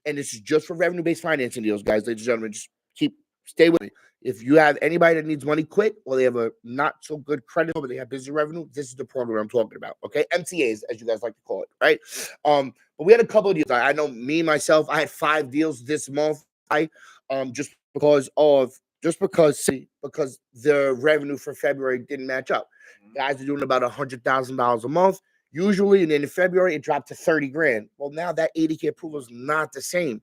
and this is just for revenue-based financing deals, guys, ladies and gentlemen. Just stay with me. If you have anybody that needs money quick, or they have a not so good credit, but they have busy revenue, this is the program I'm talking about. Okay, MTAs, as you guys like to call it, right? But we had a couple of deals. I know me myself, I had 5 deals this month. Just because the revenue for February didn't match up. Guys are doing about $100,000 a month usually, and then in February it dropped to 30 grand. Well, now that 80K approval is not the same.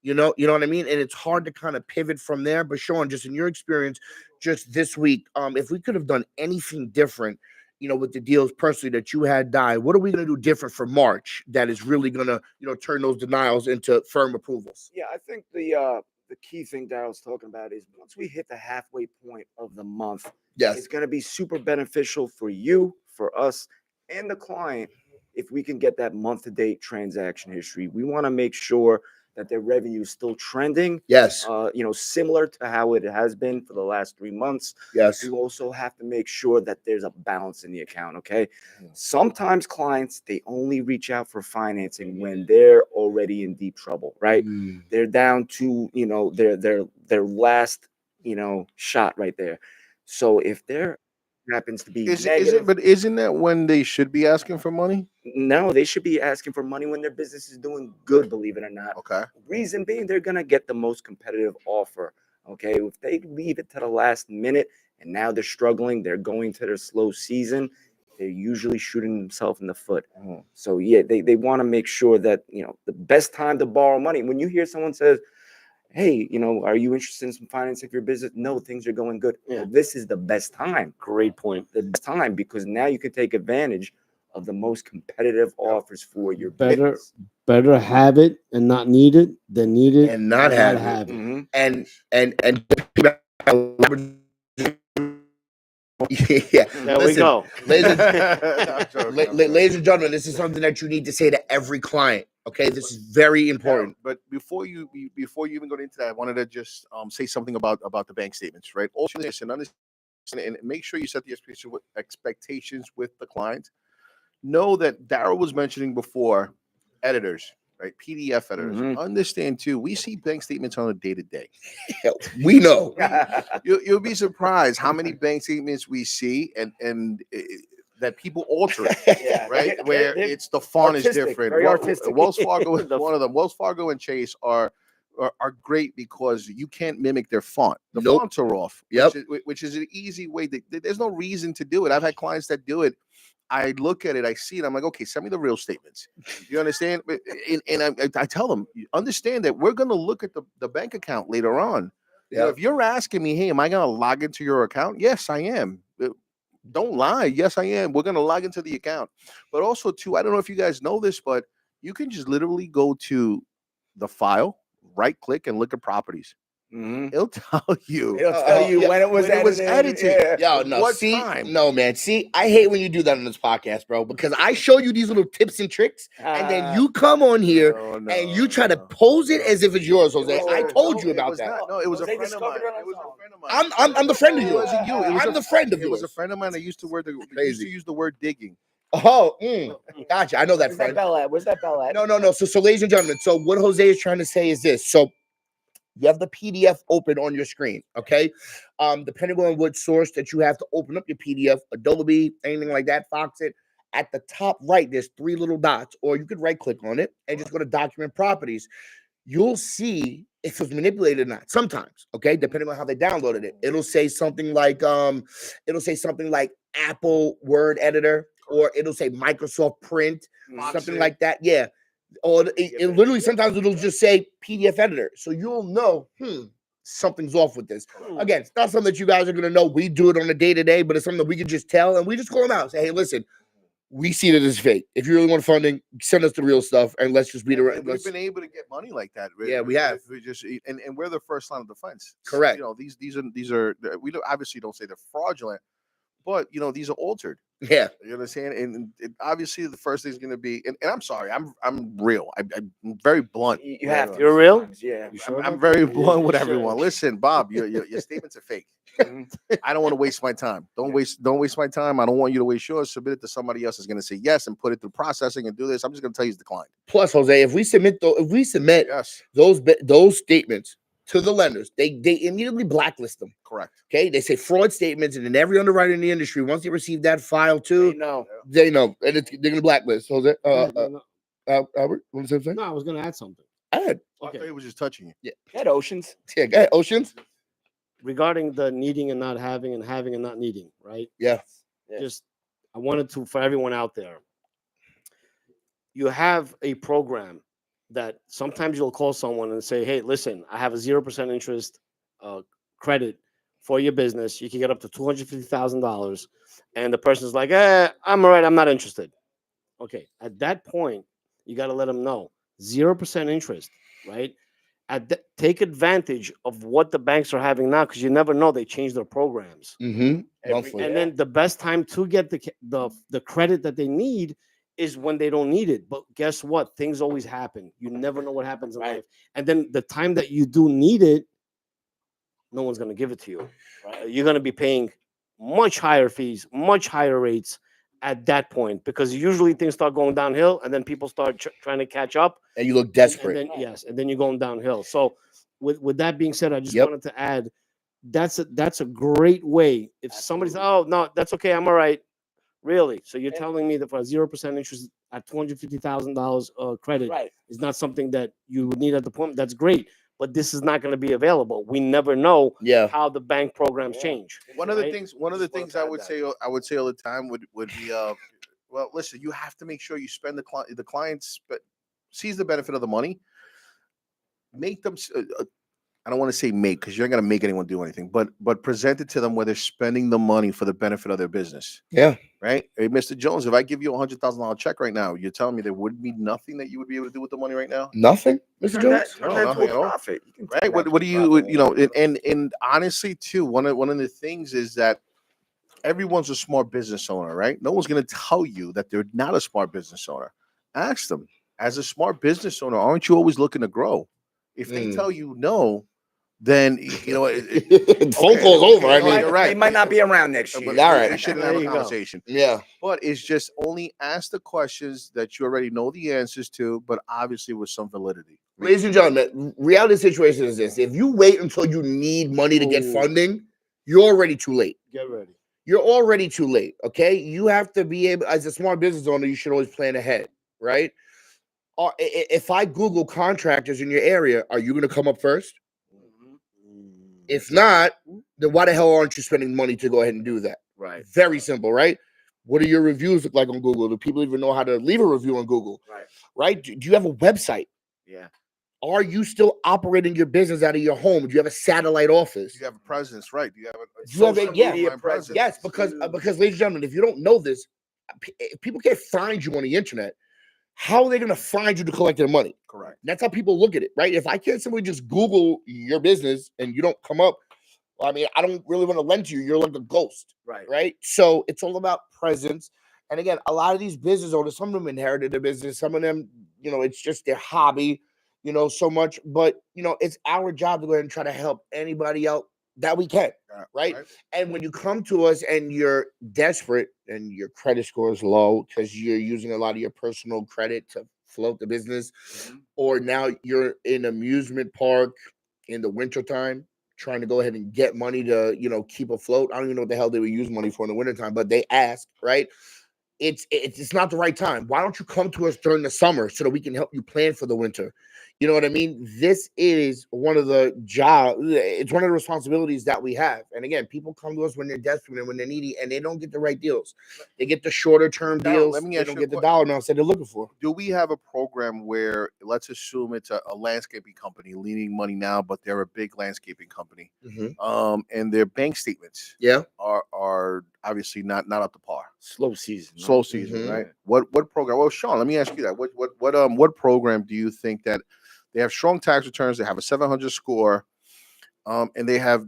You know what I mean? And it's hard to kind of pivot from there. But Sean, just in your experience, just this week, if we could have done anything different, with the deals personally that you had what are we going to do different for March that is really going to, turn those denials into firm approvals? Yeah, I think the key thing Daryl's talking about is once we hit the halfway point of the month, yes, it's going to be super beneficial for you, for us, and the client if we can get that month-to-date transaction history. We want to make sure that their revenue is still trending. Yes. Similar to how it has been for the last 3 months. Yes. We also have to make sure that there's a balance in the account. Okay. Sometimes clients, they only reach out for financing when they're already in deep trouble, right? They're down to, their last, shot right there. So if there happens to be isn't that when they should be asking for money? No, they should be asking for money when their business is doing good, believe it or not. Okay. Reason being, they're going to get the most competitive offer. Okay. If they leave it to the last minute and now they're struggling, they're going to their slow season, they're usually shooting themselves in the foot. So, yeah, they want to make sure that, the best time to borrow money. When you hear someone says, hey, are you interested in some financing for your business? No, things are going good. Yeah. Well, this is the best time. Great point. The best time, because now you can take advantage of the most competitive offers for your business. Better have it and not need it than need it and not have it. Mm-hmm. And yeah, there we go. Ladies and gentlemen, this is something that you need to say to every client. Okay, this is very important. But before you even go into that, I wanted to just say something about the bank statements, right? Also, listen, understand, and make sure you set the expectations with the client. Know that Daryl was mentioning before, editors, right? PDF editors. Understand too. We see bank statements on a day-to-day. We know. You'll be surprised how many bank statements we see, and that people alter it, right? Where it's the font is different. Very artistic. Wells Fargo is one of them. Wells Fargo and Chase are great because you can't mimic their font. The fonts are off. Yep. Which is an easy way. There's no reason to do it. I've had clients that do it. I look at it, I see it, I'm like, okay, send me the real statements. You understand? And I tell them, understand that we're going to look at the bank account later on. Yeah. If you're asking me, hey, am I going to log into your account? Yes, I am. Don't lie. Yes, I am. We're going to log into the account. But also, too, I don't know if you guys know this, but you can just literally go to the file, right click, and look at properties. It'll tell you. When it was edited. Yeah. Yo, no. What see, time? no, man. See, I hate when you do that on this podcast, bro, because I show you these little tips and tricks, and then you come on here and you try to pose it as if it's yours, Jose. I told you about that. No, it was a friend of mine. It was a friend of mine. I'm the friend of It yours. wasn't you. I'm the friend of yours. It was a friend of mine that used to use the word digging. Oh, gotcha. I know that friend. Where's that bell at? No. So, ladies and gentlemen, so what Jose is trying to say is this. So, you have the PDF open on your screen, okay? Depending on what source that you have to open up your PDF, Adobe, anything like that, Foxit, at the top right, there's 3 little dots, or you could right-click on it and just go to Document Properties. You'll see if it's manipulated or not. Sometimes, okay, depending on how they downloaded it, it'll say something like Apple Word Editor, or it'll say Microsoft Print, something like that. Yeah. Or it literally sometimes it'll just say PDF editor. So you'll know, something's off with this. Again, it's not something that you guys are going to know. We do it on a day-to-day, but it's something that we can just tell, and we just call them out and say, hey, listen, we see that it's fake. If you really want funding, send us the real stuff, and let's just beat around. We've been able to get money like that. Yeah, we have. We just and we're the first line of defense. Correct. These are we obviously don't say they're fraudulent, but these are altered. Yeah. You understand? And obviously, the first thing is going to be, and I'm sorry, I'm real. I'm very blunt. You with have everyone. to. You're real? sometimes, Yeah. You sure I'm about very that? blunt with You everyone. sure? Listen, Bob, your statements are fake. Mhm. I don't want to waste my time. Don't waste my time. I don't want you to waste yours. Submit it to somebody else is going to say yes and put it through processing and do this. I'm just going to tell you it's declined. Plus, Jose, if we submit Yes, those statements to the lenders, they immediately blacklist them. correct. Okay, they say fraud statements, and then every underwriter in the industry, once they receive that file too, No. they know, and they're gonna blacklist. Jose, No, Albert, what was that saying? no, I was gonna add something. Add. I thought Okay, he was just touching you. Head Oceans. Yeah, go ahead, Oceans. regarding the needing and not having, and having and not needing, right? Yeah. Yeah. Just I wanted to, for everyone out there, you have a program that sometimes you'll call someone and say, "Hey, listen, I have a 0% interest credit for your business. You can get up to $250,000," and the person's like, I'm all right. I'm not interested." Okay, at that point, you got to let them know 0% interest, right? Take advantage of what the banks are having now, because you never know, they change their programs. Mm-hmm. And then the best time to get the credit that they need is when they don't need it. But guess what? Things always happen. You never know what happens in Right. life. And then the time that you do need it, no one's going to give it to you. Right? You're going to be paying much higher fees, much higher rates at that point, because usually things start going downhill, and then people start trying to catch up. and you look And desperate. then yes, and then you're going downhill. So with that being said, I just Yep. wanted to add that's a great way. If somebody's, oh no, that's okay, I'm all right. Really? So you're telling me that for a 0% interest at $250,000 credit Right. is not something that you would need at the point? That's great, but this is not going to be available. We never know Yeah. how the bank programs Yeah. change. One of the right? things Just I wanted would to say all the time would be well, listen, you have to make sure you spend the client sees the benefit of the money. Make them I don't want to say make, because you're not going to make anyone do anything, but present it to them where they're spending the money for the benefit of their business. Yeah. Right? Hey, Mr. Jones, if I give you $100,000 check right now, you're telling me there would be nothing that you would be able to do with the money right now? Nothing, Mr. Jones. Turn No, that nothing at into all. a profit. You can turn Right? that What to do a you profit. you know? And honestly, too, one of the things is that everyone's a smart business owner, right? No one's going to tell you that they're not a smart business owner. Ask them, as a smart business owner, aren't you always looking to grow? If they Mm. tell you no, then you know Phone call's over. I no, mean, you're right. They might not be around next But year. All we right. shouldn't There have a you go. conversation. yeah. But it's just only ask the questions that you already know the answers to, but obviously with some validity. Ladies and gentlemen, reality situation is this: if you wait until you need money to get Ooh. funding, you're already too late. Get ready. You're already too late. Okay, you have to be able, as a smart business owner, you should always plan ahead, right? If I Google contractors in your area, are you going to come up first? If not, then why the hell aren't you spending money to go ahead and do that? Right. Very simple, right? What do your reviews look like on Google? Do people even know how to leave a review on Google? Right. Right? Do you have a website? Yeah. Are you still operating your business out of your home? Do you have a satellite office? You have a presence, right? You have a You have a- social yeah. media presence. Yes, because ladies and gentlemen, if you don't know this, if people can't find you on the internet, how are they going to find you to collect their money? Correct. That's how people look at it, right? If I can't simply just Google your business and you don't come up, well, I mean, I don't really want to lend to you. You're like a ghost, Right. right? So it's all about presence. And again, a lot of these business owners, some of them inherited their business, some of them, it's just their hobby, so much. But it's our job to go ahead and try to help anybody out that we can, right? And when you come to us and you're desperate and your credit score is low because you're using a lot of your personal credit to float the business, or now you're in amusement park in the wintertime trying to go ahead and get money to, keep afloat. I don't even know what the hell they would use money for in the wintertime, but they ask, right? It's not the right time. Why don't you come to us during the summer so that we can help you plan for the winter? You know what I mean? This is one of the jobs. It's one of the responsibilities that we have. And again, people come to us when they're desperate and when they're needy, and they don't get the right deals. They get the shorter term Darryl, deals. let me They ask don't you a get the question. dollar amounts that they're looking for. Do we have a program where, let's assume it's a landscaping company needing money now, but they're a big landscaping company, and their bank statements Yeah. are obviously not up to par. Slow season. right? Slow season, Mhm. right? What program? Well, Sean, let me ask you that. What program do you think that they have strong tax returns? They have a 700 score, and they have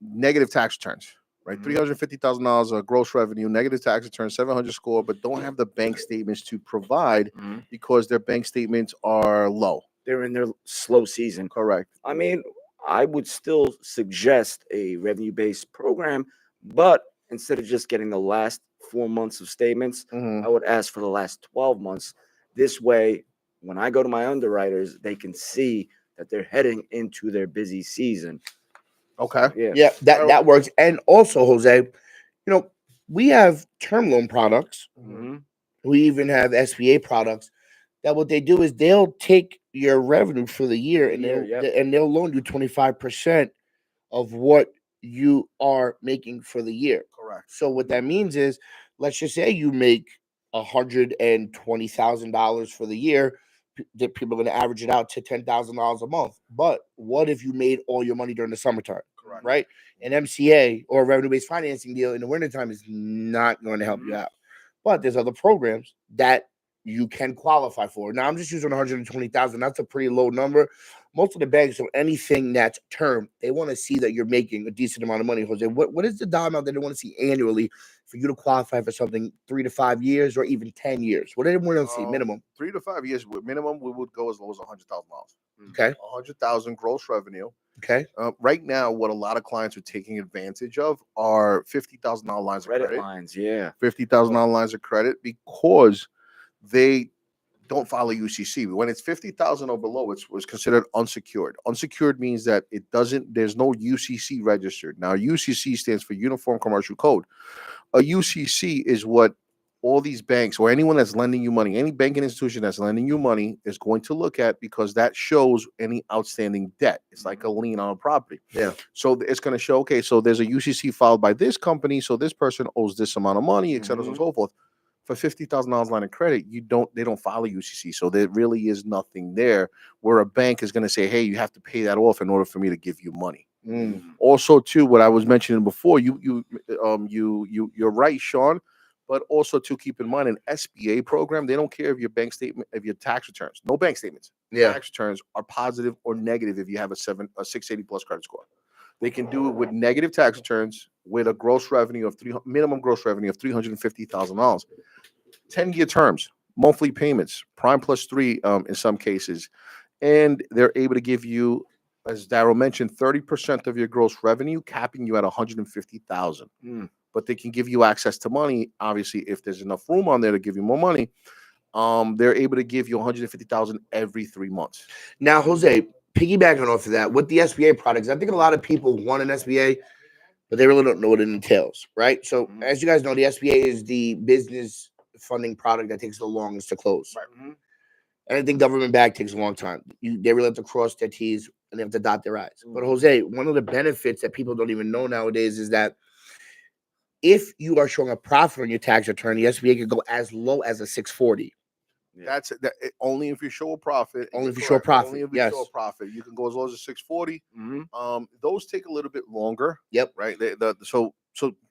negative tax returns. right? Mhm. $350,000 of gross revenue, negative tax return, 700 score, but don't have the bank statements to provide Mhm. because their bank statements are low. They're in their slow season. Correct. I mean, I would still suggest a revenue-based program, but instead of just getting the last 4 months of statements, Mhm. I would ask for the last 12 months. This way, when I go to my underwriters, they can see that they're heading into their busy season. Okay. Yeah. Yeah, that Well- that works. And also, Jose, we have term loan products. Mhm. We even have SBA products that what they do is they'll take your revenue for the year and they'll loan you 25% of what you are making for the year. Correct. So what that means is, let's just say you make $120,000 for the year. That people are going to average it out to $10,000 a month. But what if you made all your money during the summertime? Correct. Right? An MCA or a revenue-based financing deal in the wintertime is not going to help you out. But there's other programs that you can qualify for. Now I'm just using 120,000. That's a pretty low number. Most of the banks or anything that's term, they want to see that you're making a decent amount of money. Jose, what is the dollar amount that they want to see annually for you to qualify for something 3 to 5 years or even 10 years? What do they want to see minimum? 3 to 5 years with minimum, we would go as low as $100,000. Okay. 100,000 gross revenue. Okay. Right now, what a lot of clients are taking advantage of are $50,000 lines of Credit credit. lines, yeah. $50,000 lines of credit because they don't follow UCC. When it's 50,000 or below, it's considered unsecured. Unsecured means that there's no UCC registered. Now, UCC stands for Uniform Commercial Code. A UCC is what all these banks or anyone that's lending you money, any banking institution that's lending you money is going to look at because that shows any outstanding debt. It's like a lien on a property. Yeah. So it's going to show, okay, so there's a UCC filed by this company, so this person owes this amount of money, et cetera, and so forth. For $50,000 line of credit, they don't follow UCC, so there really is nothing there where a bank is going to say, hey, you have to pay that off in order for me to give you money. Also, too, what I was mentioning before, you're right, Sean. But also to keep in mind, an SBA program, they don't care if your bank statement, if your tax returns, no bank statements, tax returns are positive or negative if you have a 680 plus credit score. They can do it with negative tax returns with a gross revenue of minimum gross revenue of $350,000. 10-year terms, monthly payments, prime plus 3 in some cases, and they're able to give you, as Darryl mentioned, 30% of your gross revenue, capping you at $150,000. But they can give you access to money. Obviously, if there's enough room on there to give you more money, they're able to give you $150,000 every 3 months. Now, Jose, piggybacking off of that, with the SBA products, I think a lot of people want an SBA, but they really don't know what it entails, right? So, as you guys know, the SBA is the business funding product that takes the longest to close. Right. Anything government backed takes a long time. They really have to cross their T's and they have to dot their I's. But Jose, one of the benefits that people don't even know nowadays is that if you are showing a profit on your tax return, the SBA can go as low as a 640. That's only if you show a profit. Only if you show a profit. Only if you show a profit. You can go as low as a 640. Those take a little bit longer. Yep. Right. So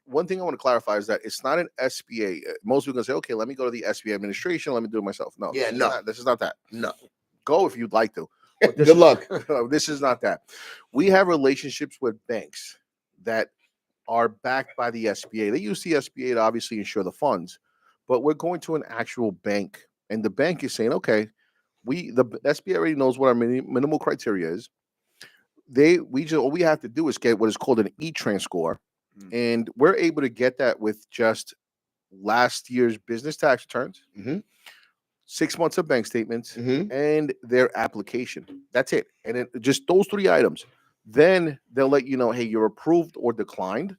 one thing I want to clarify is that it's not an SBA. Most people can say, okay, let me go to the SBA administration. Let me do it myself. No. Yeah. This is not that. No. Go if you'd like to. Good luck. This is not that. We have relationships with banks that are backed by the SBA. They use the SBA to obviously insure the funds, but we're going to an actual bank, and the bank is saying, okay, the SBA already knows what our minimal criteria is. All we have to do is get what is called an E-Trans score, and we're able to get that with just last year's business tax returns, 6 months of bank statements, and their application. That's it. And it, just those 3 items. Then they'll let you know, hey, you're approved or declined,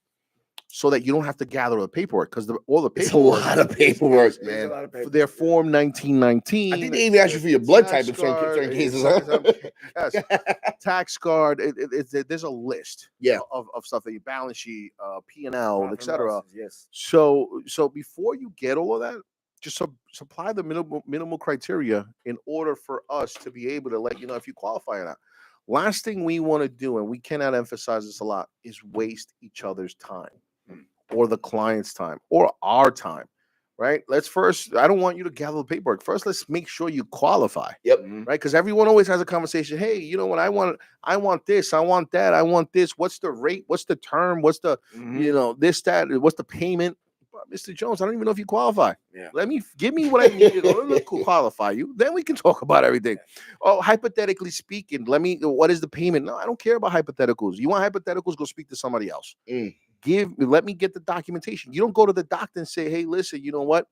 so that you don't have to gather the paperwork because all the paperwork. It's a lot of paperwork, man. For their form 1919. I think they even ask you for your blood type in certain cases. Yes, tax card. There's a list. Of stuff that your balance sheet, P&L, etc. Yes. So before you get all of that, just supply the minimal criteria in order for us to be able to let you know if you qualify or not. Last thing we want to do, and we cannot emphasize this a lot, is waste each other's time or the client's time or our time. right? Let's first. I don't want you to gather the paperwork. First, let's make sure you qualify, Yep. Mhm. right? Because everyone always has a conversation. Hey, you know what? I want this. I want that. I want this. What's the rate? What's the term? What's the Mhm. this that? What's the payment? But Mr. Jones, I don't even know if you qualify. Yeah. Give me what I need in order to qualify you. Then we can talk about everything. Oh, hypothetically speaking, what is the payment? No, I don't care about hypotheticals. You want hypotheticals? Go speak to somebody else. Mm. Let me get the documentation. You don't go to the doctor and say, hey, listen, you know what?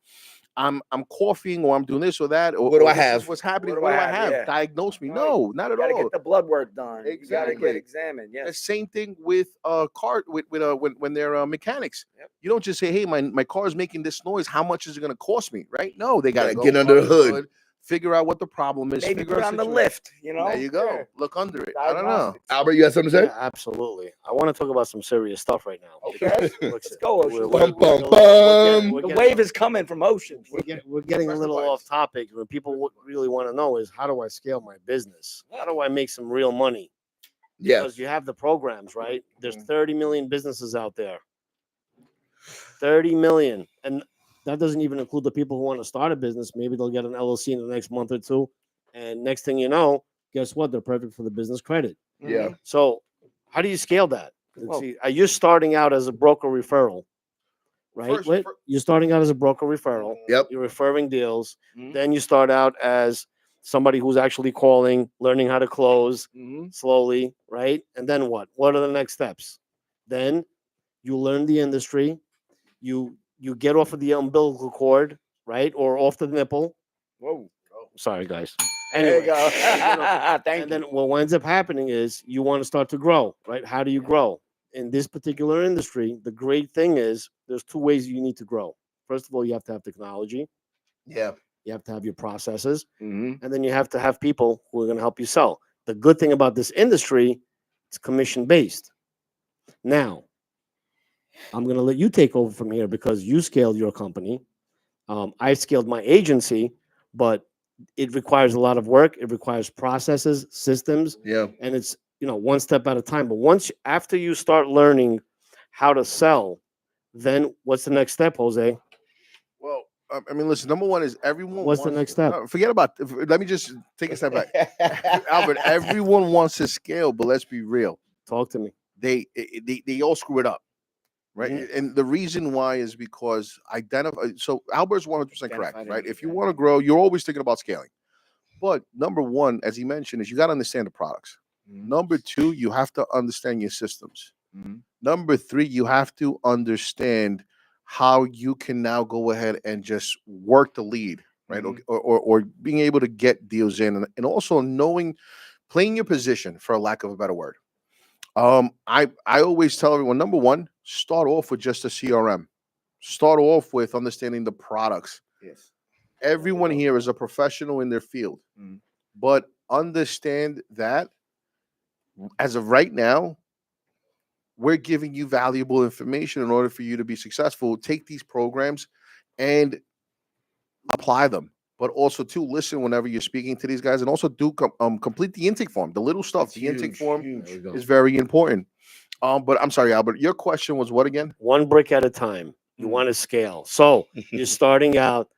I'm coughing or I'm doing this or that. Or What do I this is have? what's happening? What What do do I I have? have? Yeah. Diagnose me. Right. No, not You at gotta all. get the blood work done. You gotta Exactly. get examined. The Yes. same thing with car with when they're mechanics. Yep. You don't just say, "Hey, my car is making this noise. How much is it going to cost me?" Right? No, they got to Get under the hood. figure out what the problem is. Maybe figure put out on the situation. lift. You know. There you go. Yeah. Look under it. I don't know. Diagnostics. Albert, you got something to say? Yeah, absolutely. I want to talk about some serious stuff right now. Okay. Let's go, Ocean. Bum, bum, we're bum. The wave is coming from Ocean. we're getting a Press the little buttons. off topic. What people really want to know is how do I scale my business? How do I make some real money? Yeah. Because you have the programs, right? There's Mhm. 30 million businesses out there. 30 million. And that doesn't even include the people who want to start a business. Maybe they'll get an LLC in the next month or two. And next thing you know, guess what? They're perfect for the business credit. Yeah. So how do you scale that? Well- See, you're starting out as a broker referral, right? First- Wait, fir- you're starting out as a broker referral. Yep. You're referring deals. Mhm. Then you start out as somebody who's actually calling, learning how to close Mhm. slowly, right? And then what? What are the next steps? Then you learn the industry. You get off of the umbilical cord, right, or off the nipple. Whoa. Sorry, guys. There you Anyway, go. you know, Thank and you. then what ends up happening is you want to start to grow, right? How do you grow? In this particular industry, the great thing is there's two ways you need to grow. First of all, you have to have technology, Yeah. you have to have your processes, Mhm. and then you have to have people who are going to help you sell. The good thing about this industry, it's commission based. Now, I'm going to let you take over from here because you scaled your company. I scaled my agency, but it requires a lot of work. It requires processes, systems, Yeah. and it's one step at a time. But after you start learning how to sell, then what's the next step, Jose? Well, I mean, listen. Number one is everyone. What's the wants- next step? Forget about. Let me just take a step back. Albert, everyone wants to scale, but let's be real. Talk to me. They all screw it up, right? Mhm. And the reason why is because identify. So Albert's 100% correct, Identify the right? need, If you yeah. want to grow, you're always thinking about scaling. But number one, as he mentioned, is you got to understand the products. Mhm. Number two, you have to understand your systems. Mhm. Number three, you have to understand how you can now go ahead and just work the lead, right? Mhm. Or being able to get deals in, and also playing your position, for a lack of a better word. I always tell everyone, number one, start off with just a CRM. Start off with understanding the products. Yes. Everyone here is a professional in their field, Mhm. but understand that as of right now, we're giving you valuable information in order for you to be successful. Take these programs and apply them. But also to listen whenever you're speaking to these guys, and also do complete the intake form. The little stuff, That's the intake huge, form huge. There we go. is very important. But I'm sorry, Albert. Your question was what again? One brick at a time. You Mhm. want to scale. So you're starting out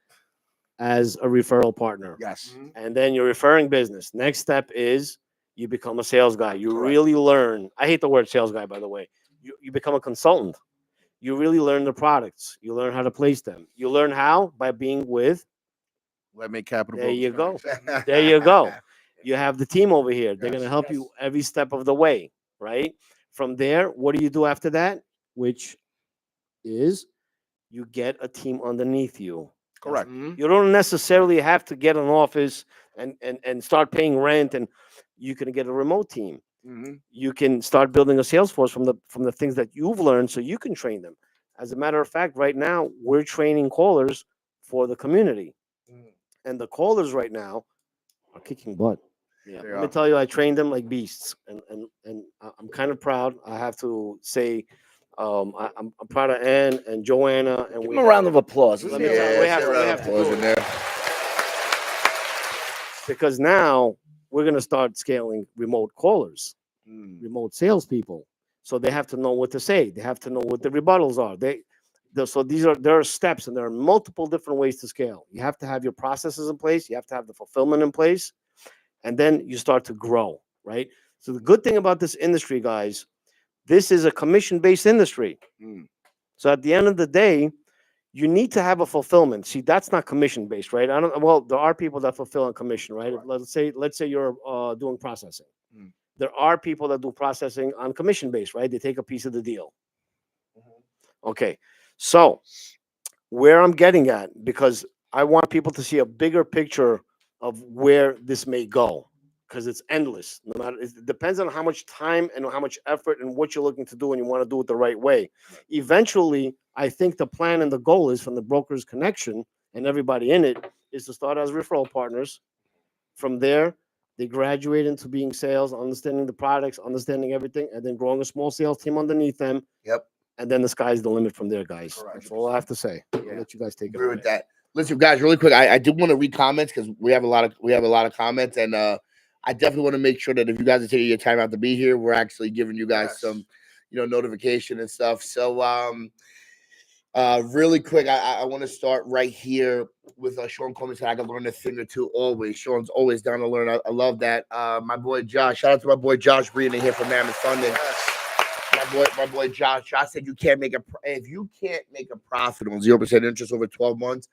as a referral partner. Yes. And then you're referring business. Next step is you become a sales guy. You Correct. really learn. I hate the word sales guy, by the way. You become a consultant. You really learn the products. You learn how to place them. You learn how by being with. Let me capital. There you go. Brokers. There you go. You have the team over here. They're going to Yes, help you every step of the way, right? From there, what do you do after that? Which is you get a team underneath you. Correct. Mhm. You don't necessarily have to get an office and start paying rent, and you can get a remote team. Mhm. You can start building a sales force from the things that you've learned, so you can train them. As a matter of fact, right now we're training callers for the community, and the callers right now are kicking butt. Yeah. They Let me are. tell you, I trained them like beasts, and I'm kind of proud. I have to say, I'm proud of Ann and Joanna, and Give we him a round of applause. Let Let's me give him a tell you, round we of have to- we applause. have to Applause do in it. there. Because now we're going to start scaling remote callers, Mm. remote salespeople. So they have to know what to say. They have to know what the rebuttals are. So there are steps, and there are multiple different ways to scale. You have to have your processes in place. You have to have the fulfillment in place, and then you start to grow, right? So the good thing about this industry, guys, this is a commission-based industry. Mm. So at the end of the day, you need to have a fulfillment. See, that's not commission-based, right? I don't. Well, there are people that fulfill on commission, right? Let's say you're doing processing. Mm. There are people that do processing on commission-based, right? They take a piece of the deal. Okay, so where I'm getting at, because I want people to see a bigger picture of where this may go, because it's endless. No matter, it depends on how much time and how much effort and what you're looking to do, and you want to do it the right way. Eventually, I think the plan and the goal is from the broker's connection and everybody in it is to start as referral partners. From there, they graduate into being sales, understanding the products, understanding everything, and then growing a small sales team underneath them. Yep. And then the sky's the limit from there, guys. Correct. That's all I have to say. I'll Yeah. let you guys take it Agree away. with that. Listen, guys, really quick. I do want to read comments because we have a lot of comments, and I definitely want to make sure that if you guys are taking your time out to be here, we're actually giving you guys Yes. some, notification and stuff. So really quick, I want to start right here with Sean Coleman said I can learn a thing or two always. Sean's always down to learn. I love that. My boy Josh, shout out to my boy Josh Breeden here from Mammoth Funding. Yes. My boy Josh. Josh said you can't make if you can't make a profit on 0% interest over 12 months,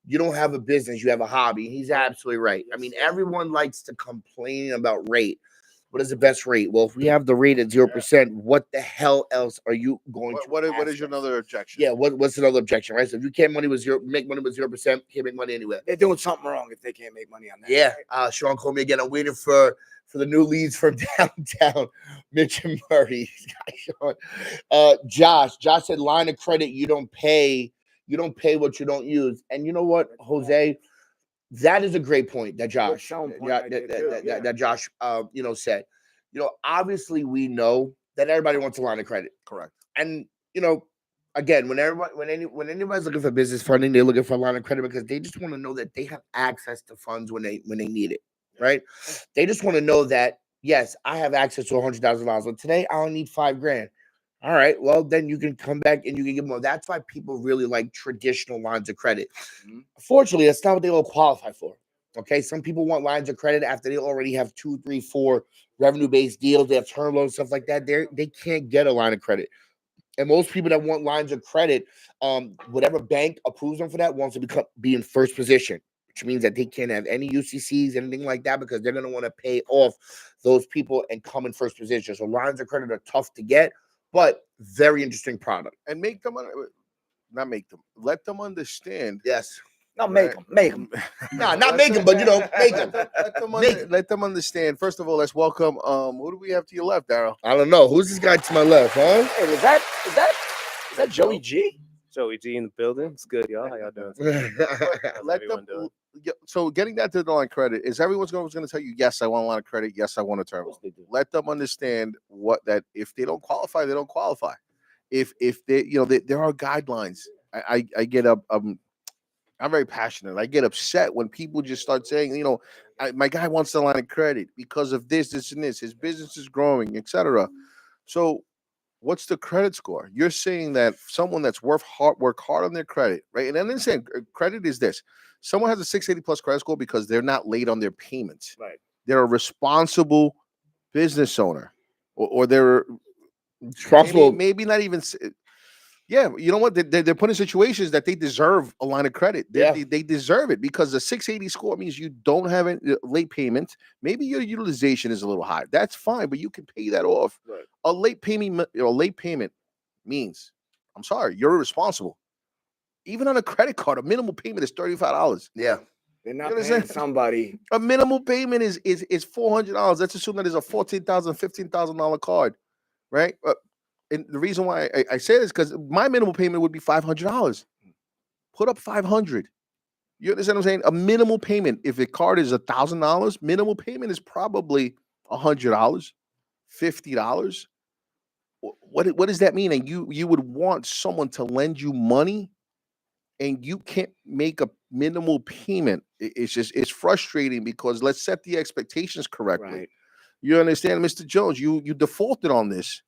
you don't have a business, you have a hobby. He's absolutely right. I mean, everyone likes to complain about rate. What is the best rate? Well, if we have the rate at 0%, what the hell else are you going to? What ask is your us? another objection? Yeah, what's another objection, right? So if you can't make money with 0%, can't make money anywhere. They're doing something wrong if they can't make money on that. Yeah, right? Sean called me again. I'm waiting for the new leads from downtown, Mitch and Murray. Sean. Josh said line of credit, you don't pay what you don't use. And you know what, Jose, that is a great point that Josh, selling point right there, too. Yeah. that Josh, said. Obviously we know that everybody wants a line of credit, Correct. and again, when anybody's looking for business funding, they're looking for a line of credit because they just want to know that they have access to funds when they need it, right? They just want to know that, yes, I have access to $100,000. But today I only need $5,000. All right, well then you can come back and you can give more. That's why people really like traditional lines of credit. Mhm. Unfortunately, that's not what they all qualify for. Okay, some people want lines of credit after they already have 2, 3, 4 revenue-based deals. They have term loans, stuff like that. They can't get a line of credit. And most people that want lines of credit, whatever bank approves them for that wants to be in first position, which means that they can't have any UCCs, anything like that, because they're going to want to pay off those people and come in first position. So lines of credit are tough to get, but very interesting product. And let them understand. Yes. No, make them. No, not make them, but make them. Let them understand. First of all, let's welcome. Who do we have to your left, Daryl? I don't know. Who's this guy to my left, huh? Hey, is that Joey G? Joey G in the building. It's good, y'all. How y'all doing? Let everyone them. doing? So getting that to the line of credit is everyone's going to tell you, yes, I want a line of credit. Yes, I want a term. Let them understand that if they don't qualify, they don't qualify. If they, there are guidelines. I get up. I'm very passionate. I get upset when people just start saying, my guy wants the line of credit because of this, and this. His business is growing, etc. So, what's the credit score? You're saying that someone that's work hard on their credit, right? And then saying credit is this: someone has a 680 plus credit score because they're not late on their payments. Right. They're a responsible business owner, or they're Responsible. maybe not even. Yeah, you know what? They're put in situations that they deserve a line of credit. They deserve it because the 680 score means you don't have any late payment. Maybe your utilization is a little high. That's fine, but you can pay that off. Right. A late payment means, I'm sorry, you're irresponsible. Even on a credit card, a minimal payment is $35. Yeah. They're not You paying understand? somebody. A minimal payment is $400. Let's assume that is a $14,000, $15,000 card, right? And the reason why I say this because my minimal payment would be $500. Put up $500. You understand what I'm saying? A minimal payment, if a card is $1,000, minimal payment is probably $100, $50. What does that mean? And you would want someone to lend you money, and you can't make a minimal payment. It's frustrating because let's set the expectations correctly. Right. You understand, Mr. Jones? You defaulted on this.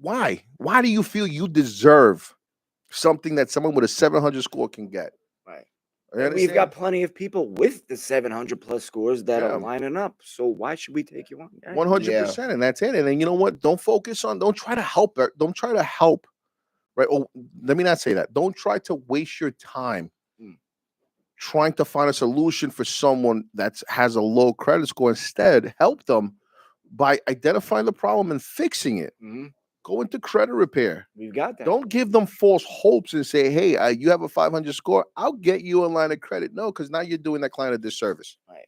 Why? Why do you feel you deserve something that someone with a 700 score can get. Right. You And we've got understand? plenty of people with the 700 plus scores that Yeah. are lining up. So why should we take you on? Yeah. 100%, and that's it. And then you know what? Don't try to help her. Don't try to help. Right. Oh, let me not say that. Don't try to waste your time trying to find a solution for someone that has a low credit score. Instead, help them by identifying the problem and fixing it. Go into credit repair. We've got that. Don't give them false hopes and say, "Hey, you have a 500 score. I'll get you a line of credit." No, because now you're doing that client a disservice. Right.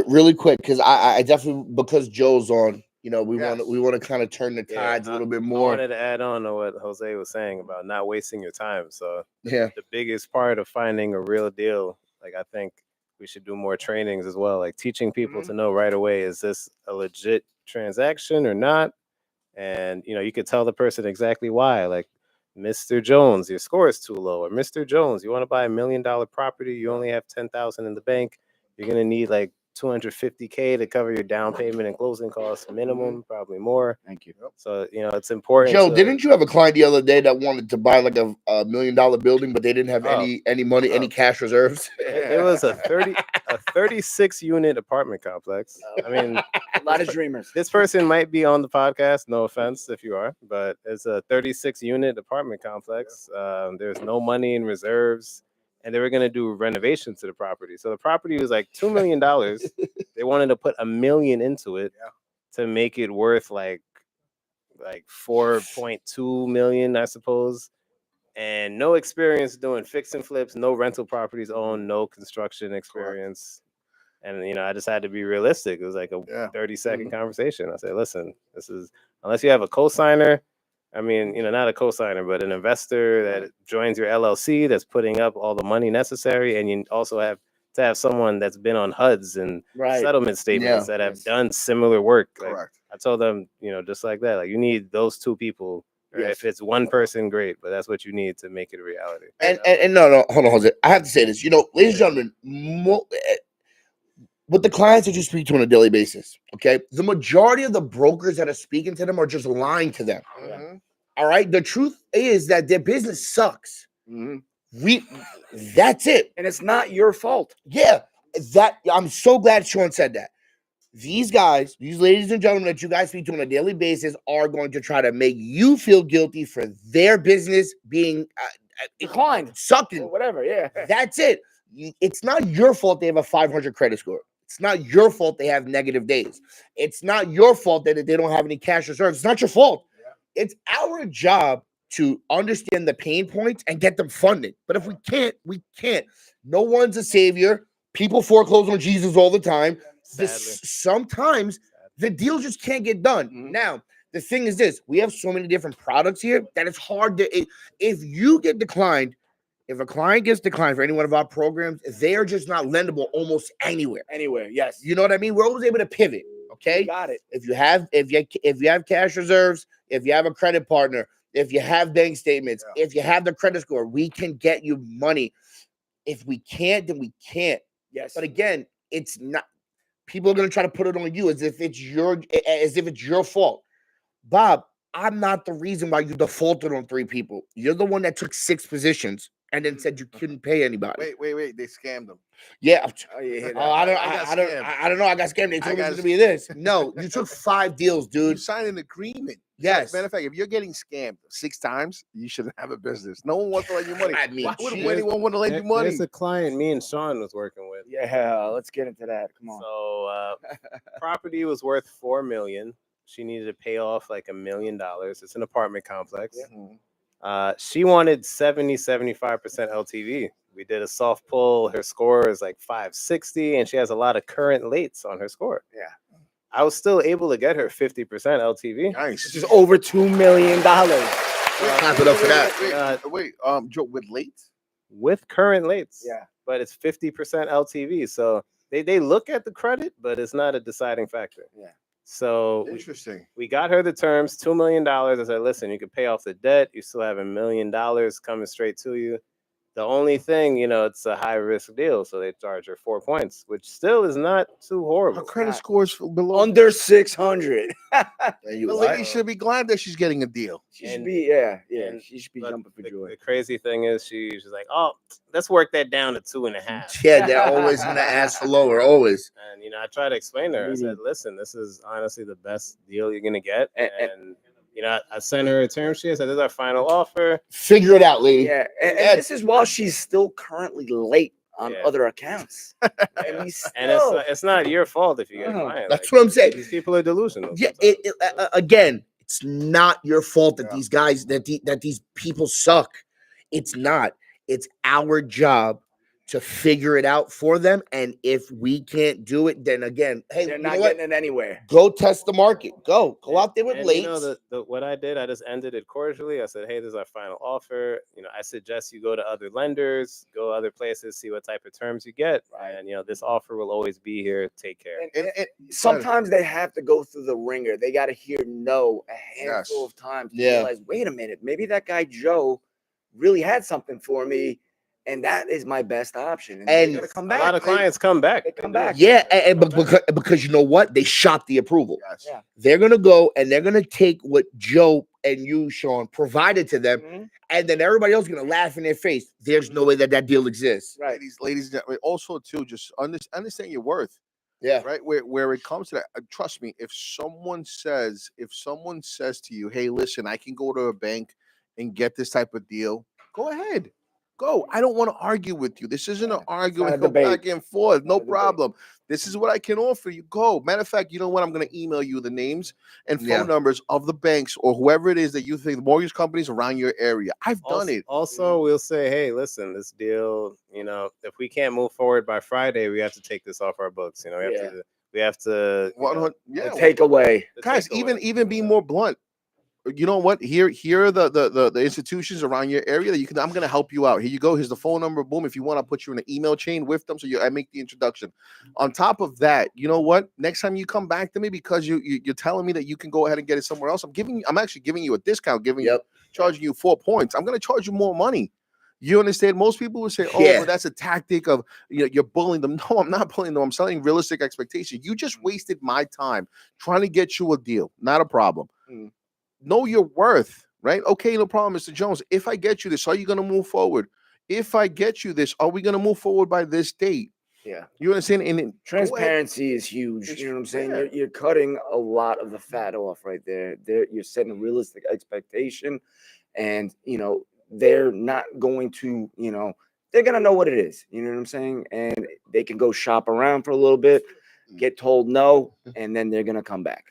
Really quick, because I definitely, because Joe's on, you know, we Yes. want to kind of turn the Yeah, tides a little bit I more. wanted to add on to what Jose was saying about not wasting your time. So Yeah. the biggest part of finding a real deal, like I think we should do more trainings as well, like teaching people to know right away, is this a legit transaction or not? And you could tell the person exactly why, like, Mr. Jones, your score is too low, or Mr. Jones, you want to buy $1 million property, you only have 10,000 in the bank, you're gonna need like $250K to cover your down payment and closing costs minimum, probably more. Thank you. So it's important. Joe, to, didn't you have a client the other day that wanted to buy like a $1 million building, but they didn't have Oh. any money, any cash reserves? It was a 36 unit apartment complex. I mean, A lot of dreamers. this person might be on the podcast. No offense if you are, but it's a 36 unit apartment complex. There's no money in reserves, and they were going to do renovations to the property. So the property was like $2 million. They wanted to put $1 million into it to make it worth like 4.2 million, I suppose. And no experience doing fix and flips, no rental properties owned, no construction experience. And I just had to be realistic. It was like a 30-second conversation. I said, listen, this is, unless you have a cosigner, I mean, not a cosigner, but an investor that joins your LLC that's putting up all the money necessary, and you also have to have someone that's been on HUDs and settlement statements that have done similar work. Like, Correct. I told them, just like that, like, you need those two people. Or if it's one person, great, but that's what you need to make it a reality. And no, hold on, Jose. I have to say this. Ladies and gentlemen, with the clients that you speak to on a daily basis, okay, the majority of the brokers that are speaking to them are just lying to them. All right. The truth is that their business sucks. That's it. And it's not your fault. Yeah. I'm so glad Sean said that. These guys, these ladies and gentlemen that you guys speak to on a daily basis are going to try to make you feel guilty for their business being Declined. sucking. Or whatever. Yeah. That's it. It's not your fault they have a 500 credit score. It's not your fault they have negative days. It's not your fault that they don't have any cash reserves. It's not your fault. It's our job to understand the pain points and get them funded. But if we can't, we can't. No one's a savior. People foreclose on Jesus all the time. Sometimes the deal just can't get done. Now, the thing is this: we have so many different products here that it's hard to. If you get declined, if a client gets declined for any one of our programs, they are just not lendable almost anywhere. Anywhere, yes. You know what I mean? We're always able to pivot. Okay, Got it. If you have cash reserves, if you have a credit partner, if you have bank statements, if you have the credit score, we can get you money. If we can't, then we can't. Yes. But again, it's not. People are going to try to put it on you as if it's your fault. Bob, I'm not the reason why you defaulted on 3 people. You're the one that took 6 positions and then said you couldn't pay anybody. Wait. They scammed them. Yeah. Oh, yeah. I don't know. I got scammed. They told me it was gonna be this. No, you took 5 deals, You dude. signed an agreement. Yes. Matter of fact, if you're getting scammed 6 times, you shouldn't have a business. No one wants to lend you money. I mean, why would shit. anyone want to lend you money? There's a client me and Sean was working with. Yeah, let's get into that. Come on. So property was worth $4 million. She needed to pay off like $1 million. It's an apartment complex. She wanted 75% LTV. We did a soft pull. Her score is like 560, and she has a lot of current lates on her score. Yeah. I was still able to get her 50% LTV. Nice. Which is over $2 million. Clap it up for that. Wait, Joe, with late? With current lates. Yeah. But it's 50% LTV. So they look at the credit, but it's not a deciding factor. Yeah. So Interesting. we got her the terms, $2 million. I said, listen, you can pay off the debt. You still have $1 million coming straight to you. The only thing, it's a high risk deal, so they charge her 4 points, which still is not too Her horrible. credit score is below. Under 600. The lady should be glad that she's getting a deal. She should be, yeah. and- She should be But jumping for joy. the crazy thing is, she's like, "Oh, let's work that down to 2.5." Yeah, they're always gonna ask for lower, always. And I try to explain to her. I said, "Listen, this is honestly the best deal you're gonna get." And I sent her a term sheet. I said, "This is our final offer." Figure it out, lady. Yeah, and this is while she's still currently late on Yeah. other accounts. And we And still, it's not your fault if you get a No. client. That's what I'm saying. These people are delusional. Yeah, sometimes. again, it's not your fault that Yeah. these guys that these people suck. It's not. It's our job to figure it out for them. And if we can't do it, then again, hey, they're you not know what? getting it anywhere. Go test the market. Go out there with And late. what I did, I just ended it cordially. I said, "Hey, this is our final offer. I suggest you go to other lenders, go other places, see what type of terms you get. Right. And this offer will always be here. Take care." And sometimes they have to go through the ringer. They got to hear no a handful Yes. of times to Yeah. realize, wait a minute, maybe that guy Joe really had something for me, and that is my best option. And And they gotta come A back. lot of clients come back. They come back. Yeah, and because you know what? They shot the approval. Yes. Yeah. They're gonna go and they're gonna take what Joe and you, Sean, provided to them, Mhm. and then everybody else is gonna laugh in their face. There's no way that deal exists. Right. Ladies, also too, just understand your worth. Yeah. Right, where it comes to that, trust me, if someone says to you, hey, listen, I can go to a bank and get this type of deal, go ahead, go. I don't want to argue with you. This isn't an argument, go debate. back and forth, no Not a debate. problem. This is what I can offer you. Go. Matter of fact, you know what, I'm going to email you the names and phone Yeah. numbers of the banks or whoever it is that you think, the mortgage companies around your area. I've done it. Also, we'll say, "Hey, listen, this deal, if we can't move forward by Friday, we have to take this off our books. We have to 100 The yeah, takeaway. the guys, takeaway. even be more blunt. You know what? Here are the institutions around your area that you can. I'm gonna help you out. Here you go. Here's the phone number. Boom. If you want, I'll put you in an email chain with them, so I make the introduction. On top of that, you know what? Next time you come back to me because you're telling me that you can go ahead and get it somewhere else, I'm actually giving you a discount, charging you 4 points. I'm gonna charge you more money. You understand? Most people would say, "Oh, Yeah. well, that's a tactic of you're bullying them." No, I'm not bullying them. I'm selling realistic expectations. You just wasted my time trying to get you a deal. Not a problem. Mm. Know your worth, right? Okay, no problem, Mr. Jones. If I get you this, are you going to move forward? If I get you this, are we going to move forward by this date? Yeah. You understand? And then Transparency is huge. It's- You know what I'm saying? yeah. You're cutting a lot of the fat off right there. You're setting a realistic expectation, and they're not going to, they're gonna know what it is. You know what I'm saying? And they can go shop around for a little bit, get told no, and then they're gonna come back.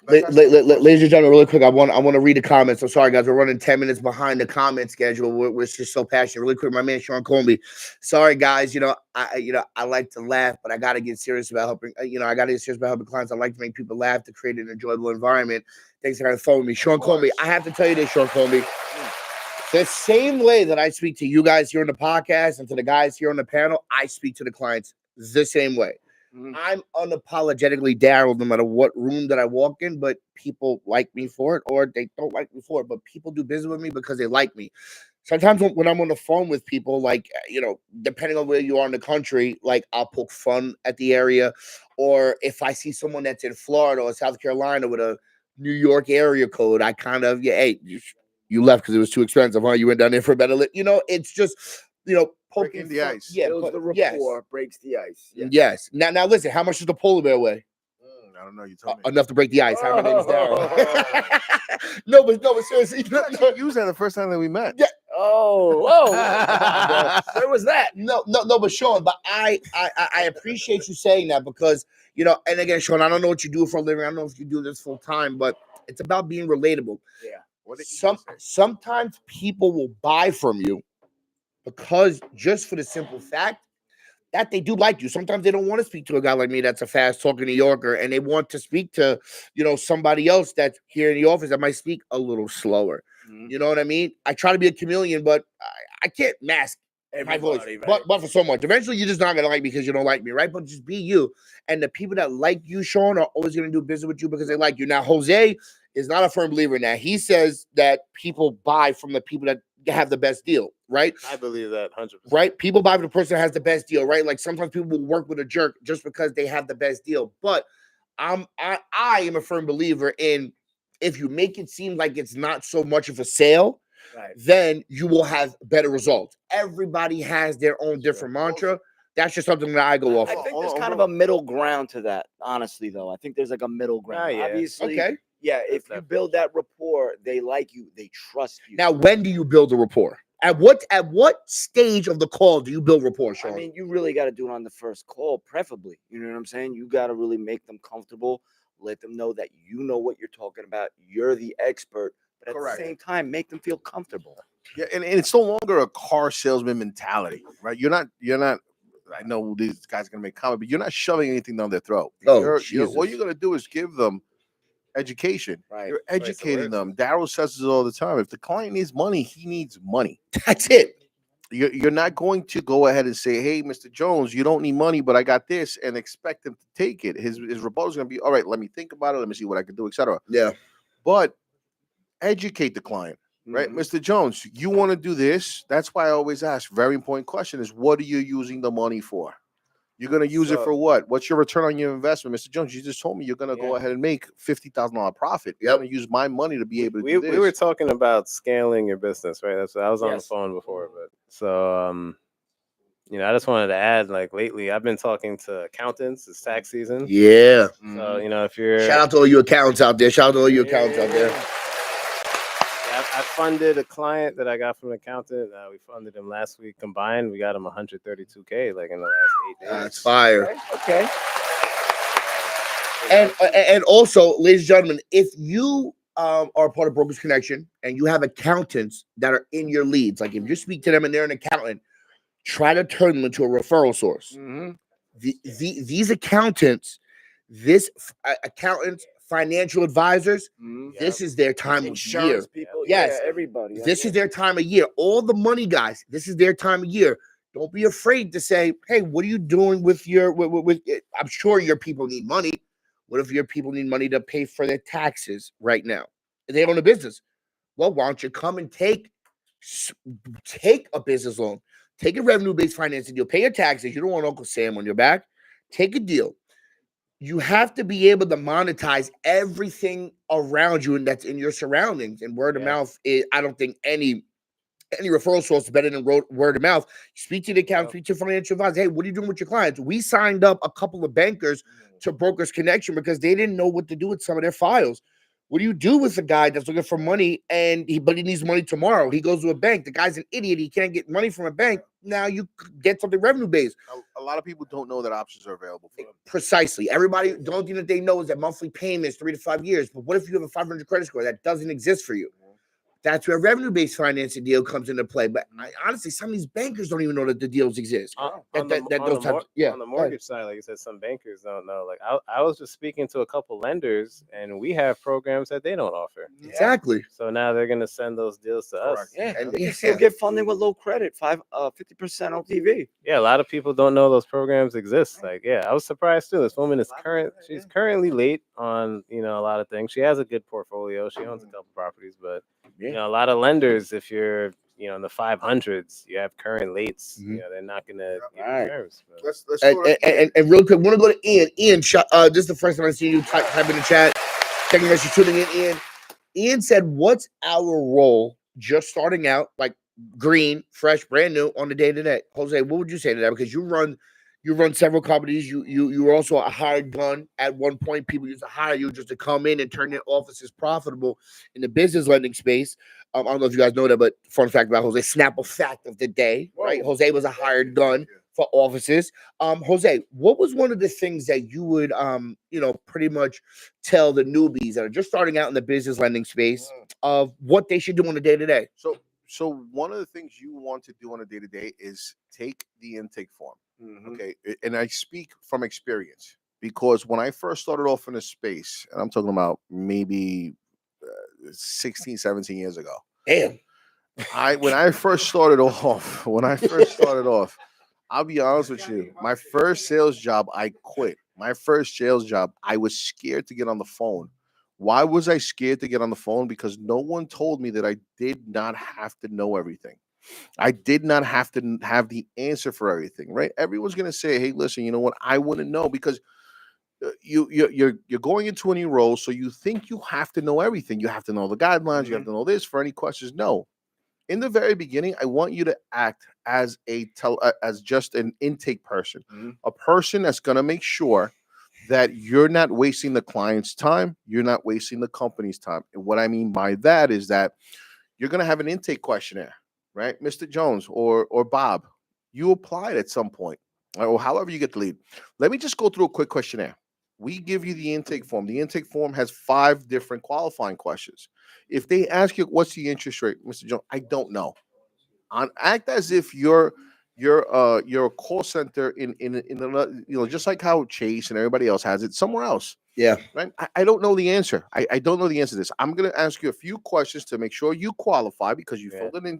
Ladies and gentlemen, really quick, I want to read the comments. I'm sorry, guys, we're running 10 minutes behind the comment schedule. We're just so passionate. Really quick, my man Sean Colby. Sorry, guys. I like to laugh, but I got to get serious about helping. I got to get serious about helping clients. I like to make people laugh to create an enjoyable environment. Thanks for phone me, Sean Colby. I have to tell you this, Sean Colby. The same way that I speak to you guys here on the podcast and to the guys here on the panel, I speak to the clients the same way. Mhm. I'm unapologetically Daryl no matter what room that I walk in, but people like me for it or they don't like me for it. But people do business with me because they like me. Sometimes when I'm on the phone with people, like, depending on where you are in the country, like I'll poke fun at the area. Or if I see someone that's in Florida or South Carolina with a New York area code, I kind of, hey, you left because it was too expensive, huh? You went down there for a better it's just, Breaking the ice. Yeah, Builds the rapport, breaks the ice. Yeah. Yes. Now listen, how much does the polar bear weigh? I don't know. You tell me. Enough to break the ice. Hi, my name's Daryl. Oh. no, but seriously. You actually used that the first time that we met. Yeah. Whoa. Where was that? No, but Sean, but I appreciate you saying that because, and again, Sean, I don't know what you do for a living. I don't know if you do this full time, but it's about being relatable. Yeah. What did you just say? Sometimes people will buy from you because just for the simple fact that they do like you. Sometimes they don't want to speak to a guy like me that's a fast talking New Yorker, and they want to speak to, somebody else that's here in the office that might speak a little slower. Mhm. You know what I mean? I try to be a chameleon, but I can't mask my voice. Everybody, right? But for so much. Eventually, you're just not gonna like me because you don't like me, right? But just be you. And the people that like you, Sean, are always gonna do business with you because they like you. Now, Jose is not a firm believer in that. He says that people buy from the people that have the best deal, right? I believe that 100%. Right? People buy from the person that has the best deal, right? Like sometimes people will work with a jerk just because they have the best deal. But I am a firm believer in if you make it seem like it's not so much of a sale, Right. then you will have better results. Everybody has their own different mantra. That's just something that I go off I of. think there's kind of a middle ground to that, honestly, though. I think there's like a middle ground. yeah. Obviously, Okay. yeah, if you build that rapport, they like you, they trust you. Now, when do you build the rapport? At what stage of the call do you build rapport, Sean? I mean, you really got to do it on the first call, preferably. You know what I'm saying? You got to really make them comfortable, let them know that you know what you're talking about. You're the expert, but at Correct. the same time, make them feel comfortable. Yeah, and it's no longer a car salesman mentality, right? You're not. I know these guys are gonna make comment, but you're not shoving anything down their throat. Oh, What Jesus. you're gonna do is give them education. Right. You're Vice educating versa. them. Daryl says this all the time. If the client needs money, he needs money. That's it. You're not going to go ahead and say, "Hey, Mr. Jones, you don't need money, but I got this," and expect him to take it. His rebuttal is going to be, "All right, let me think about it. Let me see what I can do, etc." Yeah. But educate the client, right, Mhm. Mr. Jones? You want to do this? That's why I always ask. Very important question is, what are you using the money for? You're going to use it So- for what? What's your return on your investment, Mr. Jones? You just told me you're going to go Yeah. ahead and make $50,000 profit. You're Yep. going to use my money to be able to we, do this. we were talking about scaling your business, right? That's I was on the Yes. phone before, but so I just wanted to add, like lately, I've been talking to accountants. It's tax season, Yeah. so if you're Shout out to all you accountants out there. Shout out to all you accountants out there. I funded a client that I got from an accountant. We funded him last week combined. We got him 132K like in the last 8 days. That's fire. Okay. And also, ladies and gentlemen, if you are part of Brokers Connection and you have accountants that are in your leads, like if you speak to them and they're an accountant, try to turn them into a referral source. Mm-hmm. These accountants, accountants, financial advisors, Mm-hmm. this is their time of year. Insurance people, Yes. yeah, everybody. This is their time of year. All the money guys, this is their time of year. Don't be afraid to say, "Hey, what are you doing with your?" With I'm sure your people need money. What if your people need money to pay for their taxes right now? They own a business. Well, why don't you come and take a business loan, take a revenue-based financing deal, pay your taxes. You don't want Uncle Sam on your back. Take a deal. You have to be able to monetize everything around you and that's in your surroundings. And word of mouth is, I don't think any referral source is better than word of mouth. Speak to the account, speak to your financial advisor. Hey, what are you doing with your clients? We signed up a couple of bankers to Brokers Connection because they didn't know what to do with some of their files. What do you do with a guy that's looking for money but he needs money tomorrow? He goes to a bank. The guy's an idiot. He can't get money from a bank. Now you get something revenue based. A lot of people don't know that options are available for them. Precisely. Everybody, the only thing that they know is that monthly payments 3 to 5 years. But what if you have a 500 credit score that doesn't exist for you? That's where revenue-based financing deal comes into play. But honestly, some of these bankers don't even know that the deals exist. On the mortgage side, like you said, some bankers don't know. Like I was just speaking to a couple lenders, and we have programs that they don't offer. Exactly. So now they're gonna send those deals to us. Yeah, And they can still get funding with low credit, 50% LTV. Yeah, a lot of people don't know those programs exist. Like, yeah, I was surprised too. This woman is she's currently late on a lot of things. She has a good portfolio. She owns a couple properties, but a lot of lenders, if you're in the 500s, you have current lates. They're not gonna give you terms. Let's and real quick, want to go to Ian. Ian, this is the first time I see you type in the chat. Thank you guys for tuning in. Ian said, "What's our role? Just starting out, like green, fresh, brand new on the day to day." Jose, what would you say to that? Because you run several companies. You were also a hired gun at one point. People used to hire you just to come in and turn their offices profitable in the business lending space. I don't know if you guys know that, but fun fact about Jose, Snapple fact of the day, right? Jose was a hired gun for offices. Jose, what was one of the things that you would, pretty much tell the newbies that are just starting out in the business lending space of what they should do on a day to day? So one of the things you want to do on a day to day is take the intake form. Okay, and I speak from experience because when I first started off in this space, and I'm talking about maybe 16, 17 years ago. Damn. When I first started off, I'll be honest with you, my first sales job, I quit. My first sales job, I was scared to get on the phone Why was I scared to get on the phone? Because no one told me that I did not have to know everything. I did not have to have the answer for everything, right? Everyone's gonna say, "Hey, listen, you know what? I wouldn't know," because you're going into a new role, so you think you have to know everything. You have to know the guidelines. You have to know this. For any questions, no. In the very beginning, I want you to act as as just an intake person, a person that's gonna make sure that you're not wasting the client's time, you're not wasting the company's time. And what I mean by that is that you're going to have an intake questionnaire, right? Mr. Jones or Bob, you applied at some point, or however you get the lead. Let me just go through a quick questionnaire. We give you the intake form. The intake form has 5 different qualifying questions. If they ask you what's the interest rate, Mr. Jones, I don't know. Act as if you're a call center in the, just like how Chase and everybody else has it somewhere else. Yeah. Right. I don't know the answer. I don't know the answer to this. I'm going to ask you a few questions to make sure you qualify, because you filled it in.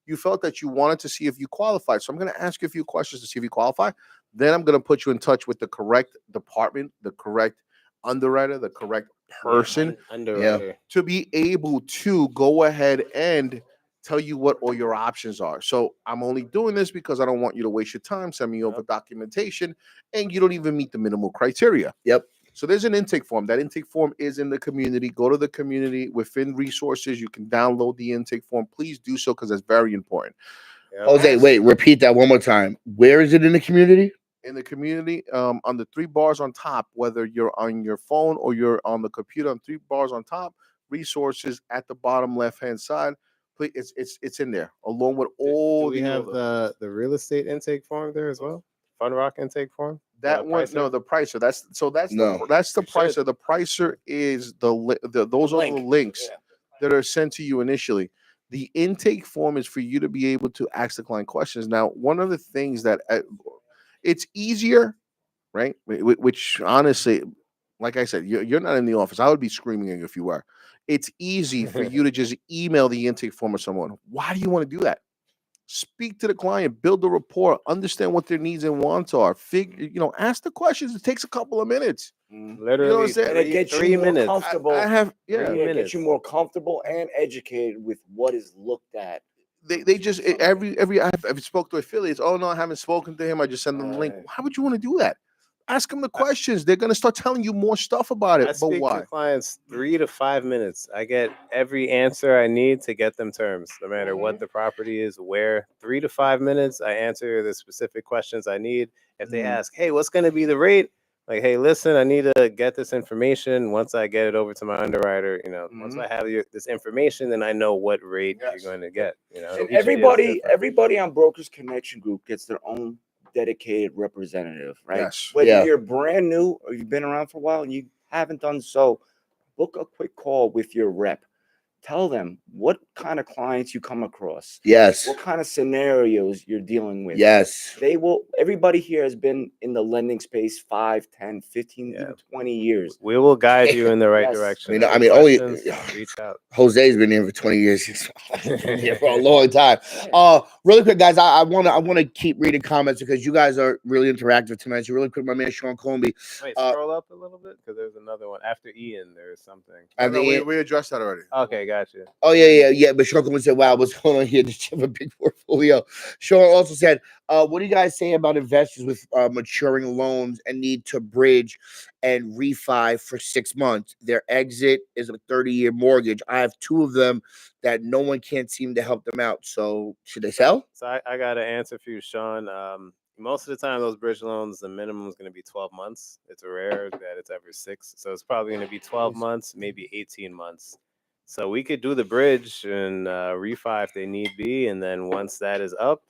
You felt that you wanted to see if you qualified. So I'm going to ask you a few questions to see if you qualify. Then I'm going to put you in touch with the correct department, the correct underwriter, the correct person, underwriter, to be able to go ahead and tell you what all your options are. So I'm only doing this because I don't want you to waste your time. Send me over documentation and you don't even meet the minimal criteria. Yep. So there's an intake form. That intake form is in the community. Go to the community within resources. You can download the intake form. Please do so, because that's very important. Jose, wait, repeat that one more time. Where is it in the community? In the community, on the 3 bars on top, whether you're on your phone or you're on the computer, on 3 bars on top, resources at the bottom left-hand side. Please, it's in there along with all. Do we have the real estate intake form there as well? Fun Rock intake form. That one, no, the pricer. That's No. that's the pricer. The pricer is those are the links that are sent to you initially. The intake form is for you to be able to ask the client questions. Now, one of the things that it's easier, right? Which honestly, like I said, you're not in the office. I would be screaming at you if you were. It's easy for you to just email the intake form of someone. Why do you want to do that? Speak to the client, build a rapport, understand what their needs and wants are. Ask the questions. It takes a couple of minutes. Literally, And it gets 3 you more minutes. comfortable. I have, It gets you more comfortable and educated with what is looked at. They just I've spoke to affiliates. Oh no, I haven't spoken to him. I just send them the link. Why would you want to do that? Ask them the questions. They're gonna start telling you more stuff about it. I speak to clients 3 to 5 minutes. I get every answer I need to get them terms, no matter what the property is, where. 3 to 5 minutes, I answer the specific questions I need. If they ask, hey, what's going to be the rate? Like, hey, listen, I need to get this information. Once I get it over to my underwriter, once I have this information, then I know what rate you're going to get. And everybody on Brokers Connection Group gets their own dedicated representative, right? Yes. Whether you're brand new or you've been around for a while and you haven't done so, book a quick call with your rep. Tell them what kind of clients you come across. Yes. What kind of scenarios you're dealing with. Yes. Everybody here has been in the lending space 5, 10, 15, even 20 years. We will guide you in the right direction. I mean, only reach out. Jose's been here for 20 years. He's been here for a long time. Really quick, guys, I wanna keep reading comments because you guys are really interactive tonight. So really quick, my man Sean Colby. Wait, scroll up a little bit, because there's another one after Ian. There's something. We addressed that already. Okay, gotcha. Oh yeah. But Sean Colby said, "Wow, what's going on here? Did you have a big portfolio?" Sean also said, "What do you guys say about investors with maturing loans and need to bridge and refi for 6 months? Their exit is a 30-year mortgage. I have 2 of them that no one can't seem to help them out. So should they sell?" So I got an answer for you, Sean. Most of the time, those bridge loans, the minimum is going to be 12 months. It's rare that it's ever 6. So it's probably going to be 12 months, maybe 18 months. So we could do the bridge and refi if they need be. And then once that is up,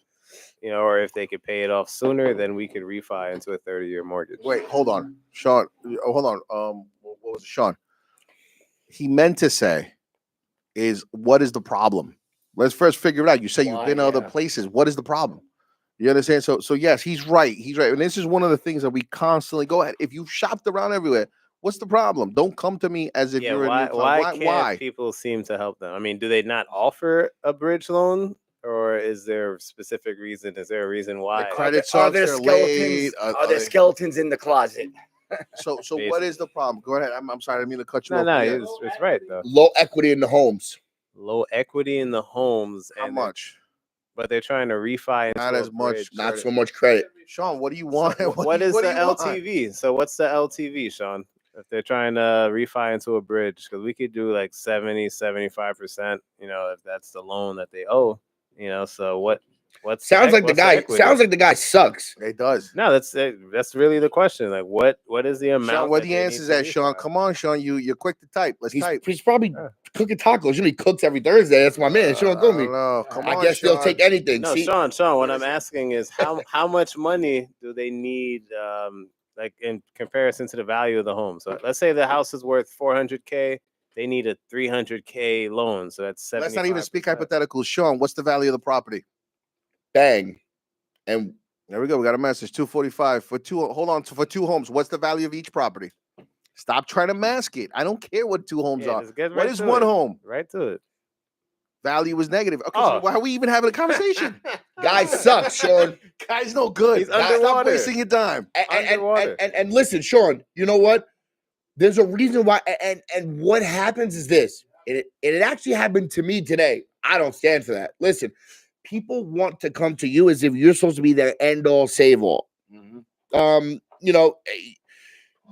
or if they could pay it off sooner, then we could refi into a 30-year mortgage. Wait, hold on, Sean. Hold on. What was it, Sean? He meant to say is, what is the problem? Let's first figure it out. You say you've been other places. What is the problem? You understand? So yes, he's right. He's right. And this is one of the things that we constantly go ahead. If you've shopped around everywhere, what's the problem? Don't come to me as if you're why, a new why can't people seem to help them? I mean, do they not offer a bridge loan, or is there a specific reason? Is there a reason why? The credit Are sucks, there they're skeletons? late. Are there skeletons in the closet? So what is the problem? Go ahead. I'm sorry. I didn't mean to cut you No, off. no, Yeah. it's right though. Low equity in the homes. Low equity in the homes. How and much? But they're trying to refi into Not a as much. bridge. Not so much credit. Sean, what do you want? So what is the LTV? So what's the LTV, Sean? If they're trying to refi into a bridge, because we could do like 70, 75%, if that's the loan that they owe, so what's Sounds like the what's guy. equity? Sounds like the guy sucks. It does. No, that's really the question. Like what is the amount? Sean, what that the they answer's need to at, Sean? refi? Come on, Sean. You're quick to type. Let's type. He's probably Yeah. cooking tacos. You know, he cooks every Thursday. That's my man. Sean I Gumi. don't know. Come I on, guess Sean. they'll take anything. No, See, Sean, what I'm asking is how much money do they need, like in comparison to the value of the home? So let's say the house is worth $400K, they need a $300K loan, so that's 75%. Let's not even speak hypotheticals. Sean, what's the value of the property? bang, and There we go. We got a message. 245 for two. Hold on. For two homes, what's the value of each property? Stop trying to mask it. I don't care what two homes Yeah, are. just get What right is to one it. home? Right to it. Value is negative. Okay, Oh. so why are we even having a conversation? guy sucks, Sean. Guy's no good. He's Stop underwater. wasting your time. Underwater. And listen, Sean. You know what? There's a reason why. And what happens is this. It actually happened to me today. I don't stand for that. Listen, people want to come to you as if you're supposed to be their end all, save all.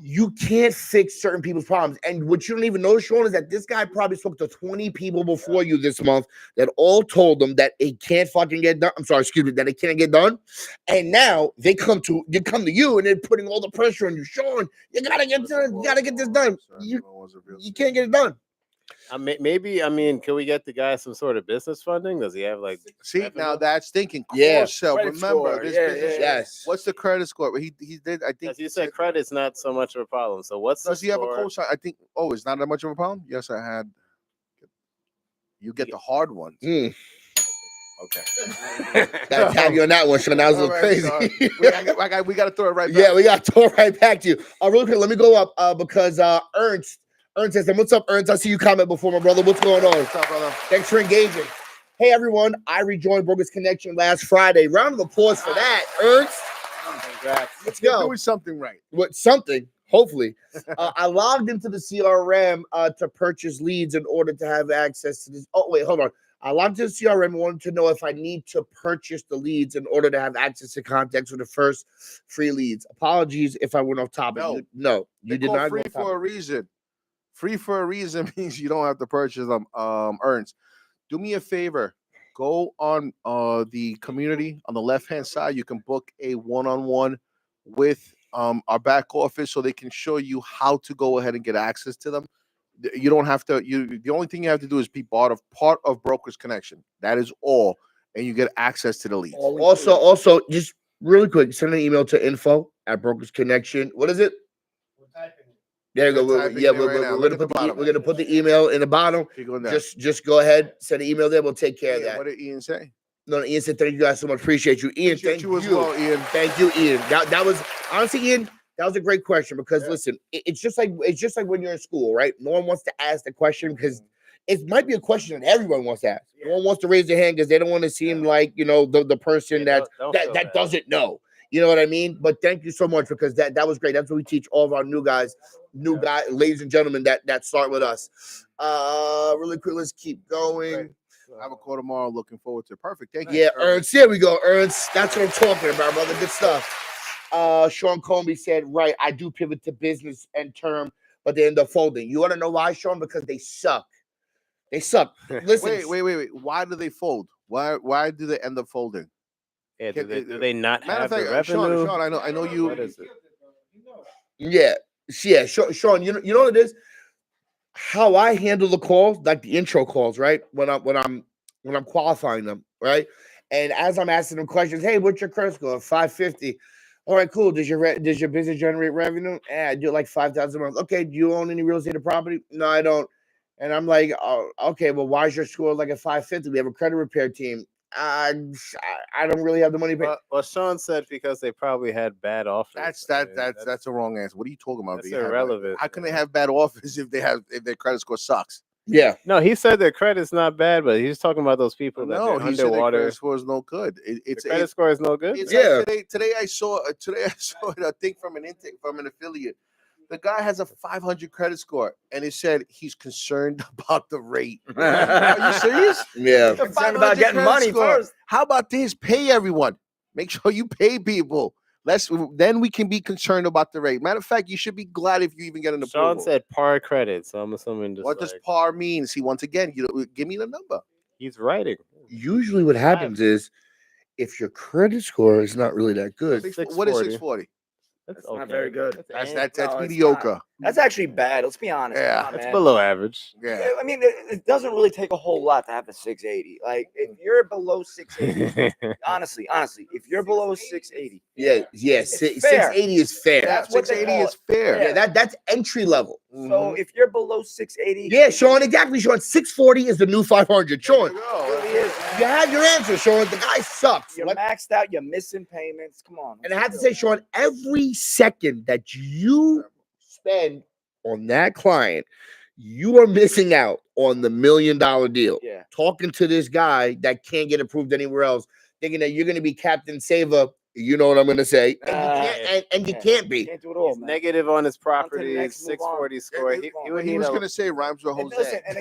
You can't fix certain people's problems. And what you don't even know, Sean, is that this guy probably spoke to 20 people before you this month that all told him that it can't fucking get done. I'm sorry, excuse me, that it can't get done. And now they come to you and they're putting all the pressure on you. Sean, you gotta get this done. You can't get it done. Maybe, can we get the guy some sort of business funding? Does he have like See, now that's thinking. Yeah. Cross-sell. Credit Remember, score. this Yeah, business. yeah, yeah. Yes. What's the credit score? He did. I think As you said, credit's not so much of a problem. So what's Does the he have a score? cosign? I think. Oh, it's not that much of a problem. Yes, I had. You get the hard ones. Mm. Okay. Gotta tag you on that one, Sean. That was a All little right, crazy. Sean. We got to throw it right back. Yeah, we got to throw it right back to you. Real quick, let me go up because Ernst says, what's up, Ernst? I see you comment before, my brother. What's going on? What's up, brother? Thanks for engaging. Hey, everyone. I rejoined Brokers Connection last Friday. Round of applause for that, Ernst. Congrats. Let's You're go. doing something right. What something, hopefully. I logged into the CRM to purchase leads in order to have access to this. Oh, wait, hold on. I logged into the CRM and wanted to know if I need to purchase the leads in order to have access to contacts for the first free leads. Apologies if I went off topic. No. You They did call not free go off for a topic. reason. Free for a reason means you don't have to purchase them. Ernst, do me a favor. Go on the community on the left-hand side. You can book a one-on-one with our back office so they can show you how to go ahead and get access to them. You don't have to. The only thing you have to do is be part of Brokers Connection. That is all, and you get access to the leads. Also, just really quick, send an email to info@Brokers Connection. What is it? There you go. We're gonna put the email in the bottom. Just go ahead, send an email there. We'll take care of that. What did Ian say? No, Ian said thank you guys so much. Appreciate you, Ian. Appreciate Thank you as well, Ian. Thank you, Ian. That was honestly, Ian. That was a great question because listen, it's just like when you're in school, right? No one wants to ask the question because it might be a question that everyone wants to ask. No one wants to raise their hand because they don't want to seem like the person that doesn't know. You know what I mean? But thank you so much because that was great. That's what we teach all of our new guys, ladies and gentlemen that start with us. Really quick, let's keep going. I have a call tomorrow. Looking forward to it. Perfect. Thank you. Yeah, Ernst. Here we go, Ernst. That's what I'm talking about, brother. Good stuff. Sean Comey said, right, I do pivot to business and term, but they end up folding. You want to know why, Sean? Because they suck. They suck. Listen. Wait. Why do they fold? Why do they end up folding? Yeah, do they not have the Sean, revenue? Sean, I know you. What is it? Yeah. Sean, you know what it is? How I handle the calls, like the intro calls, right? When I'm qualifying them, right? And as I'm asking them questions, hey, what's your credit score? 550. All right, cool. Does your business generate revenue? I do like 5,000 a month. Okay, do you own any real estate or property? No, I don't. And I'm like, oh, okay, well, why is your score like a 550? We have a credit repair team. I don't really have the money to pay. Well, Sean said because they probably had bad offers. That's a wrong answer. What are you talking about? That's irrelevant. How can they have bad offers if their credit score sucks? Yeah. No, he said their credit's not bad, but he's talking about those people that No, they're he said their underwater. credit score is no good. The credit score is no good. It's like today I saw a thing from an affiliate The guy has a 500 credit score, and it said he's concerned about the rate. Are you serious? Yeah. The Concerned about 500 getting credit money score. first. How about this? Pay everyone. Make sure you pay people. Then we can be concerned about the rate. Matter of fact, you should be glad if you even get an approval. Sean said par credit, so I'm assuming just What does like, par mean? See, once again, give me the number. he's writing. Usually what happens is if your credit score is not really that good, What is 640? 640? That's not very good. That's No, it's mediocre. not. That's actually bad. Let's be honest. Yeah. Come on, That's man. below average. Yeah. I mean, it doesn't really take a whole lot to have a 680. Like, if you're below 680, honestly, if you're below 680, yeah, It's fair. 680 is fair. That's what they 680 call is fair. Yeah, that's entry level. so if you're below 680, Yeah, Sean, exactly, Sean. 640 is the new 500. Sean, it really is, you man. have your answer, Sean. The guy sucks. You're Like- maxed out. You're missing payments. Come on. and I have to say, Sean, every second that you spend on that client, you are missing out on the $1 million deal. Yeah. Talking to this guy that can't get approved anywhere else, thinking that you're going to be Captain Saver. You know what I'm going to say, and you can't, and you can't be. Can't do it all, He's man. negative on his On to the properties, next, move on. 640 score. He would He need was a, going to say rhymes with And Jose. listen, and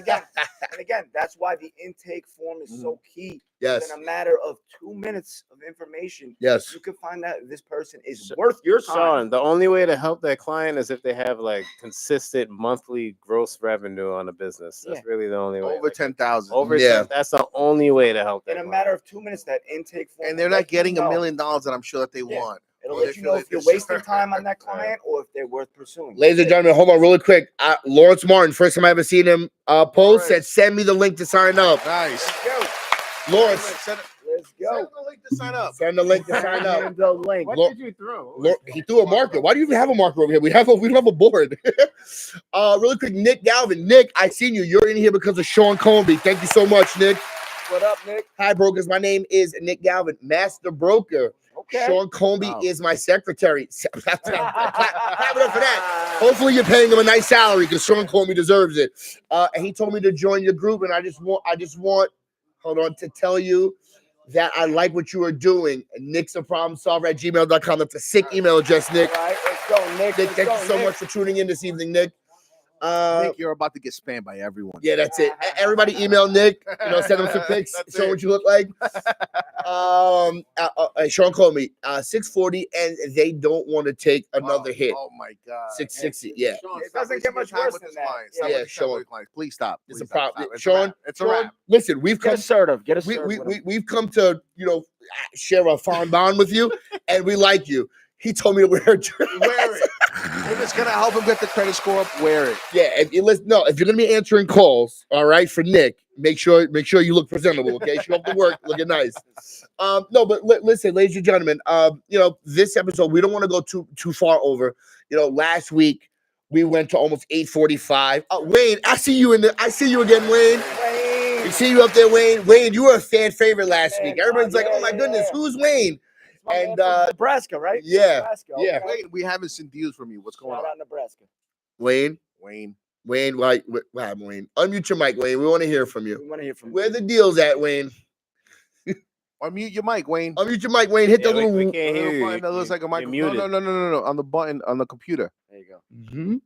again, that's why the intake form is so key. Yes, In a matter of 2 minutes of information, yes. you can find out if this person is worth your time. Sean, the only way to help that client is if they have like consistent monthly gross revenue on a business. That's really the only way. Over Like, 10,000. over Yeah. 10, that's the only way to help that In a client. matter of 2 minutes, that intake form, And they're will not let you getting know. $1 million that I'm sure that they Yeah. want. It'll Or they let you feel know they if you're deserve. wasting time on that client or if they're worth pursuing. Ladies and gentlemen, hold on really quick. Lawrence Martin, first time I ever seen him post, said, send me the link to sign up. Nice. Lawrence, Let's go. Send the link to sign up. send the link to sign up. And the link. Lo- you throw? He threw a marker. Why do you even have a marker over here? We don't have a board. Really quick, Nick Galvin. Nick, I seen you. You're in here because of Sean Comby. Thank you so much, Nick. What up, Nick? Hi, brokers. My name is Nick Galvin, master broker. Okay. Sean Comby Wow. is my secretary. Clap it up for that. Hopefully, you're paying him a nice salary because Sean Comby deserves it. And he told me to join your group, and I just want, hold on, to tell you that I like what you are doing. Nick's a problem solver at gmail.com. That's a sick email address, Nick. All right, let's go, Nick. Nick, thank you so much for tuning in this evening, Nick. Nick, you're about to get spammed by everyone. Yeah, that's it. Everybody email Nick. Send him some pics. That's Show it. what you look like. Sean called me 640, and they don't want to take another hit. Oh my God. 660. Yeah, Sean, It stop doesn't wasting get much your time worse with than this that. client. Yeah, Stop yeah, wasting your time Sean. with clients. Please stop. it's Please a stop. problem. Stop. It's a Sean, wrap. It's a Sean, wrap. listen, we've Get come. assertive. Get assertive. We've come to share a fond bond with you, and we like you. He told me to wear a jersey. Wear it. If it's gonna help him get the credit score up, wear it. Yeah, if you're gonna be answering calls, all right, for Nick, make sure you look presentable, okay? Show up to work looking nice. No, but listen, ladies and gentlemen, this episode we don't want to go too far over. Last week we went to almost 8:45. Wayne, I see you again, Wayne. Wayne. We see you up there, Wayne. Wayne, you were a fan favorite last Man, week. Everybody's like, yeah, "Oh my yeah, goodness, yeah. who's Wayne?" My man And from Nebraska, right? yeah, Nebraska. yeah. Okay. Wait, we haven't seen deals from you. What's going Shout on? out Nebraska. Wayne, Wayne. what happened, Wayne? Unmute your mic, Wayne. We want to hear from you. We want to hear from you. Where the deals at, Wayne? Unmute your mic, Wayne. Unmute your mic, Wayne. Hit the little. we can't hear you. Button that looks like a You're microphone. muted. No. On the button on the computer. There you go. Mhm.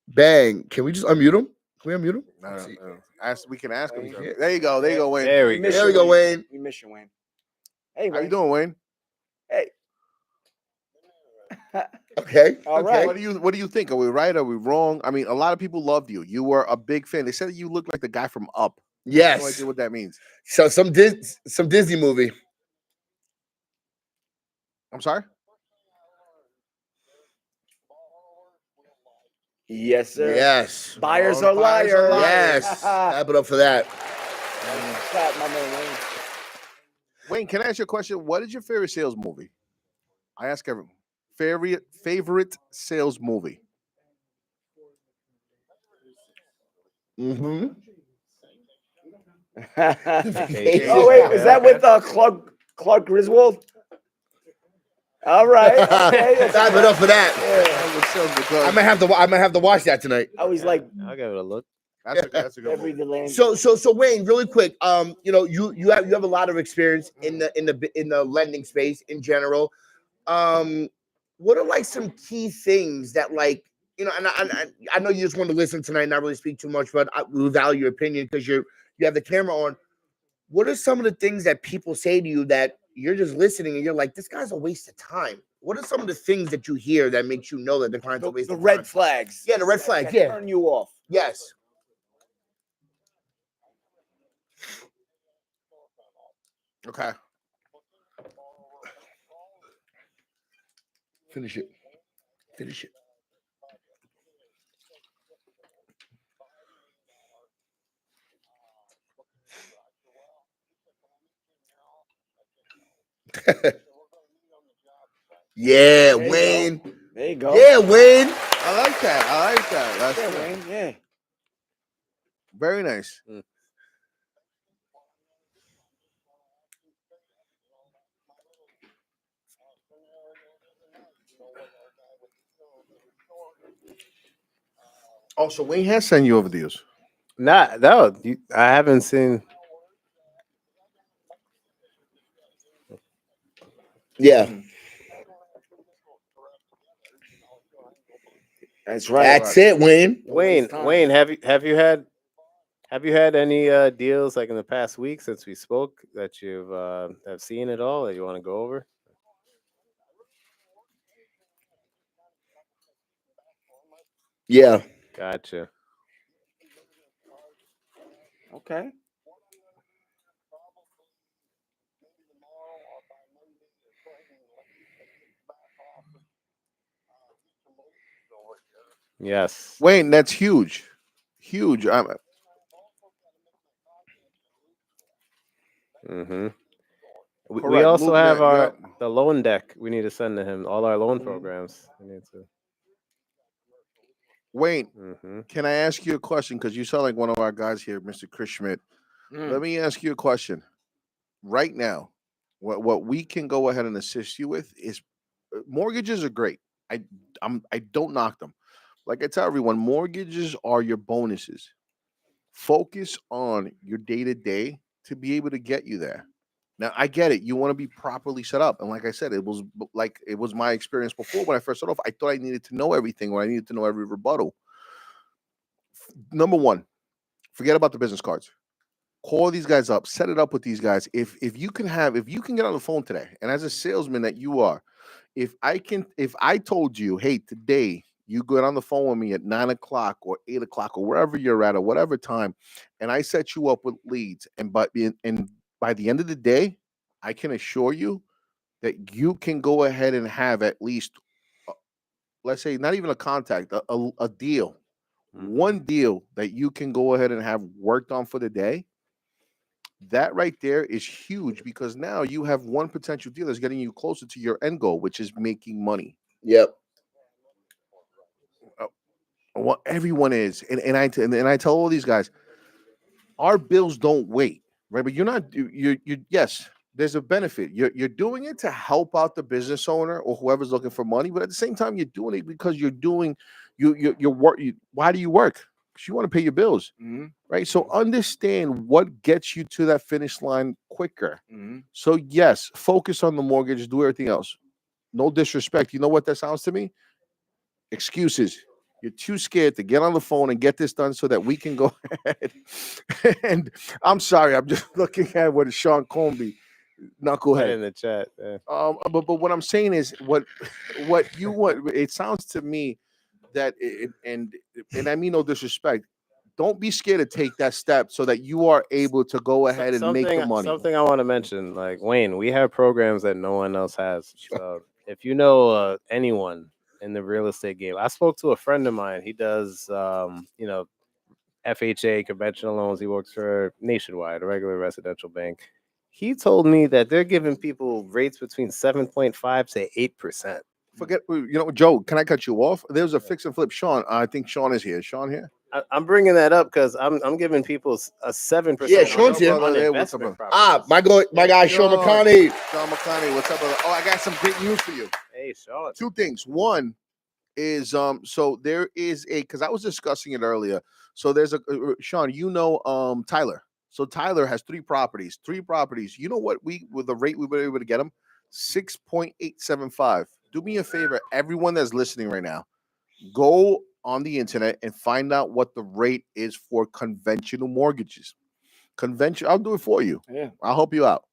Bang. Can we just unmute him? Can we unmute him? No. We can ask him. Wayne. There you go. There you go, Wayne. There we miss go. There we you, go, Wayne. We miss you, Wayne. Hey, How Wayne. you doing, Wayne? Hey. Okay. All okay. right. What do you think? Are we right? Are we wrong? I mean, a lot of people loved you. You were a big fan. They said that you looked like the guy from Up. I have no Yes. idea what that means. So some Disney movie. I'm sorry. Yes, sir. Yes. Buyers Oh, are buyers are liars. liars. Yes. Clap it up for that. Clap, my man Wayne. Wayne, can I ask you a question? What is your favorite sales movie? I ask everyone. Favorite sales movie? Mm-hmm. Oh wait, is that with Clark Griswold? All right. Okay. Clap it up for that. Yeah. I might have to watch that tonight. I was like I'll give it a look. That's a good every movie. delay. So Wayne, really quick, you have a lot of experience in the lending space in general. what are like some key things that like and I know you just want to listen tonight, not really speak too much, but we value your opinion because you have the camera on. What are some of the things that people say to you that you're just listening and you're like, this guy's a waste of time? What are some of the things that you hear that makes you know that the client's a waste The of red time? flags. Yeah, the red that- flags. that Yeah. turn you off. Yes. Okay. Finish it. Finish it. Yeah, There you Wayne. go. There you go. Yeah, Wayne. I like that. I like that. That's Yeah, good. Wayne. Yeah. Very nice. Also, Wayne has sent you over deals. No, I haven't seen. Yeah. That's right. That's it, Wayne. Don't waste Wayne, time. have you had any deals like in the past week since we spoke that you've have seen at all that you want to go over? Yeah. Gotcha. Okay. Yes. Wayne, that's huge. Huge. Mm-hmm. We Correct. also Move have that. Yep. the loan deck. We need to send to him all our loan programs. We need to. Wayne, Mm-hmm. can I ask you a question? Because you sound like one of our guys here, Mr. Chris Schmidt. Let me ask you a question. Right now, what we can go ahead and assist you with is mortgages are great. I don't knock them. Like I tell everyone, mortgages are your bonuses. Focus on your day to day to be able to get you there. Now I get it. You want to be properly set up, and like I said, it was my experience before when I first started off. I thought I needed to know everything, or I needed to know every rebuttal. Number one, forget about the business cards. Call these guys up, set it up with these guys. If you can get on the phone today, and as a salesman that you are, if I told you, hey, today you get on the phone with me at 9 o'clock or 8 o'clock or wherever you're at or whatever time, and I set you up with leads, and by the end of the day, I can assure you that you can go ahead and have at least, let's say, not even a contact, a deal, one deal that you can go ahead and have worked on for the day. That right there is huge because now you have one potential deal that's getting you closer to your end goal, which is making money. Yep. What everyone is, and I tell all these guys, our bills don't wait, right? But you're not you yes, there's a benefit. You're doing it to help out the business owner or whoever's looking for money, but at the same time, you're doing it because you're doing you work. Why do you work? Because you want to pay your bills, right? So understand what gets you to that finish line quicker. So yes, focus on the mortgage, do everything else. No disrespect. You know what that sounds to me? Excuses. You're too scared to get on the phone and get this done so that we can go ahead. And I'm sorry, I'm just looking at what Sean Comby, Put knucklehead. in the chat. Yeah. But what I'm saying is what you want. It sounds to me that and I mean no disrespect. Don't be scared to take that step so that you are able to go ahead and make the money. Something I want to mention, like Wayne, we have programs that no one else has. So if you know anyone in the real estate game, I spoke to a friend of mine. He does, FHA conventional loans. He works for Nationwide, a regular residential bank. He told me that they're giving people rates between 7.5 to 8%. Forget, Joe. Can I cut you off? There's a fix and flip. Sean, I think Sean is here. Sean here. I'm bringing that up because I'm giving people a 7%. Yeah, Sean's here. on There, what's up, investment brother? properties. My guy Sean McConney. Sean McConney, what's up, brother? Oh, I got some great news for you. Hey, Sean. Two things. One is so there is because I was discussing it earlier. So there's a Sean, Tyler. So Tyler has three properties. You know what with the rate we were able to get him? 6.875. Do me a favor, everyone that's listening right now, go on the internet and find out what the rate is for conventional mortgages. I'll do it for you. Yeah. I'll help you out.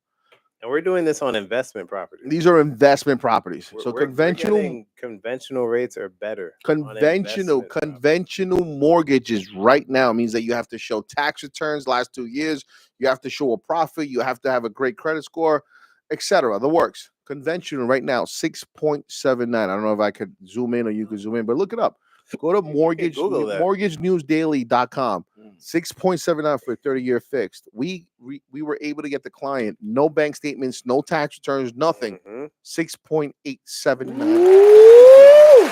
And we're doing this on investment properties. These are investment properties. We're- So we're conventional getting conventional rates are better. on conventional investment properties. conventional mortgages right now means that you have to show tax returns last 2 years, you have to show a profit, you have to have a great credit score, etc. The works. Conventional right now 6.79. I don't know if I could zoom in or you could zoom in, but look it up. Go to Google that. mortgagenewsdaily.com. Mm. 6.79 for a 30-year fixed. We were able to get the client no bank statements, no tax returns, nothing. Mhm. 6.879.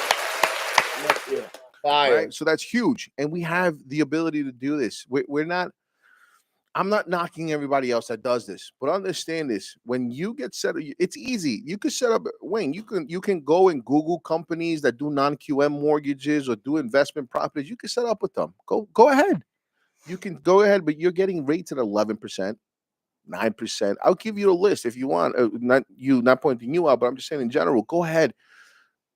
Fire. Right? So that's huge. And we have the ability to do this. We're not, I'm not knocking everybody else that does this, but understand this. When you get set up, it's easy. You can set up, Wayne, you can go and Google companies that do non-QM mortgages or do investment properties. You can set up with them. Go ahead. You can go ahead, but you're getting rates at 11%. 9%. I'll give you a list if you want. Not pointing you out, but I'm just saying in general. Go ahead.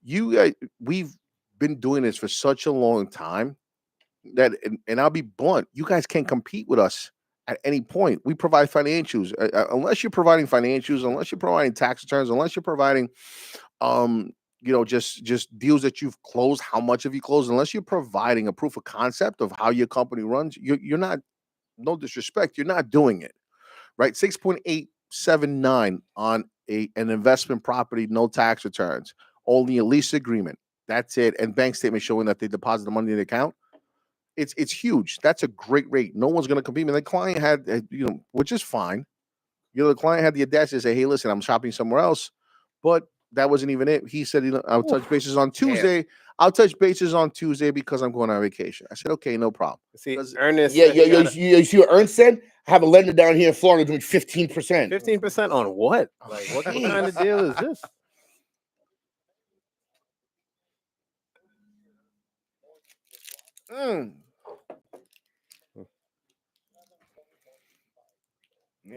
We've been doing this for such a long time that, and I'll be blunt, you guys can't compete with us at any point. We provide financials. Unless you're providing financials, unless you're providing tax returns, unless you're providing, just deals that you've closed, how much have you closed? Unless you're providing a proof of concept of how your company runs, you're not. No disrespect, you're not doing it. Right, 6.879 on an investment property, no tax returns, only a lease agreement. That's it, and bank statement showing that they deposit the money in the account. It's huge. That's a great rate. No one's going to compete. And the client had, which is fine. The client had the audacity to say, "Hey, listen, I'm shopping somewhere else," but that wasn't even it. He said, "I'll touch bases on Tuesday. I'll touch bases on Tuesday because I'm going on vacation." I said, "Okay, no problem." See, Ernest. Yeah, you see what Ernst said? I have a lender down here in Florida doing 15%. 15% on what? Like, what kind of deal is this?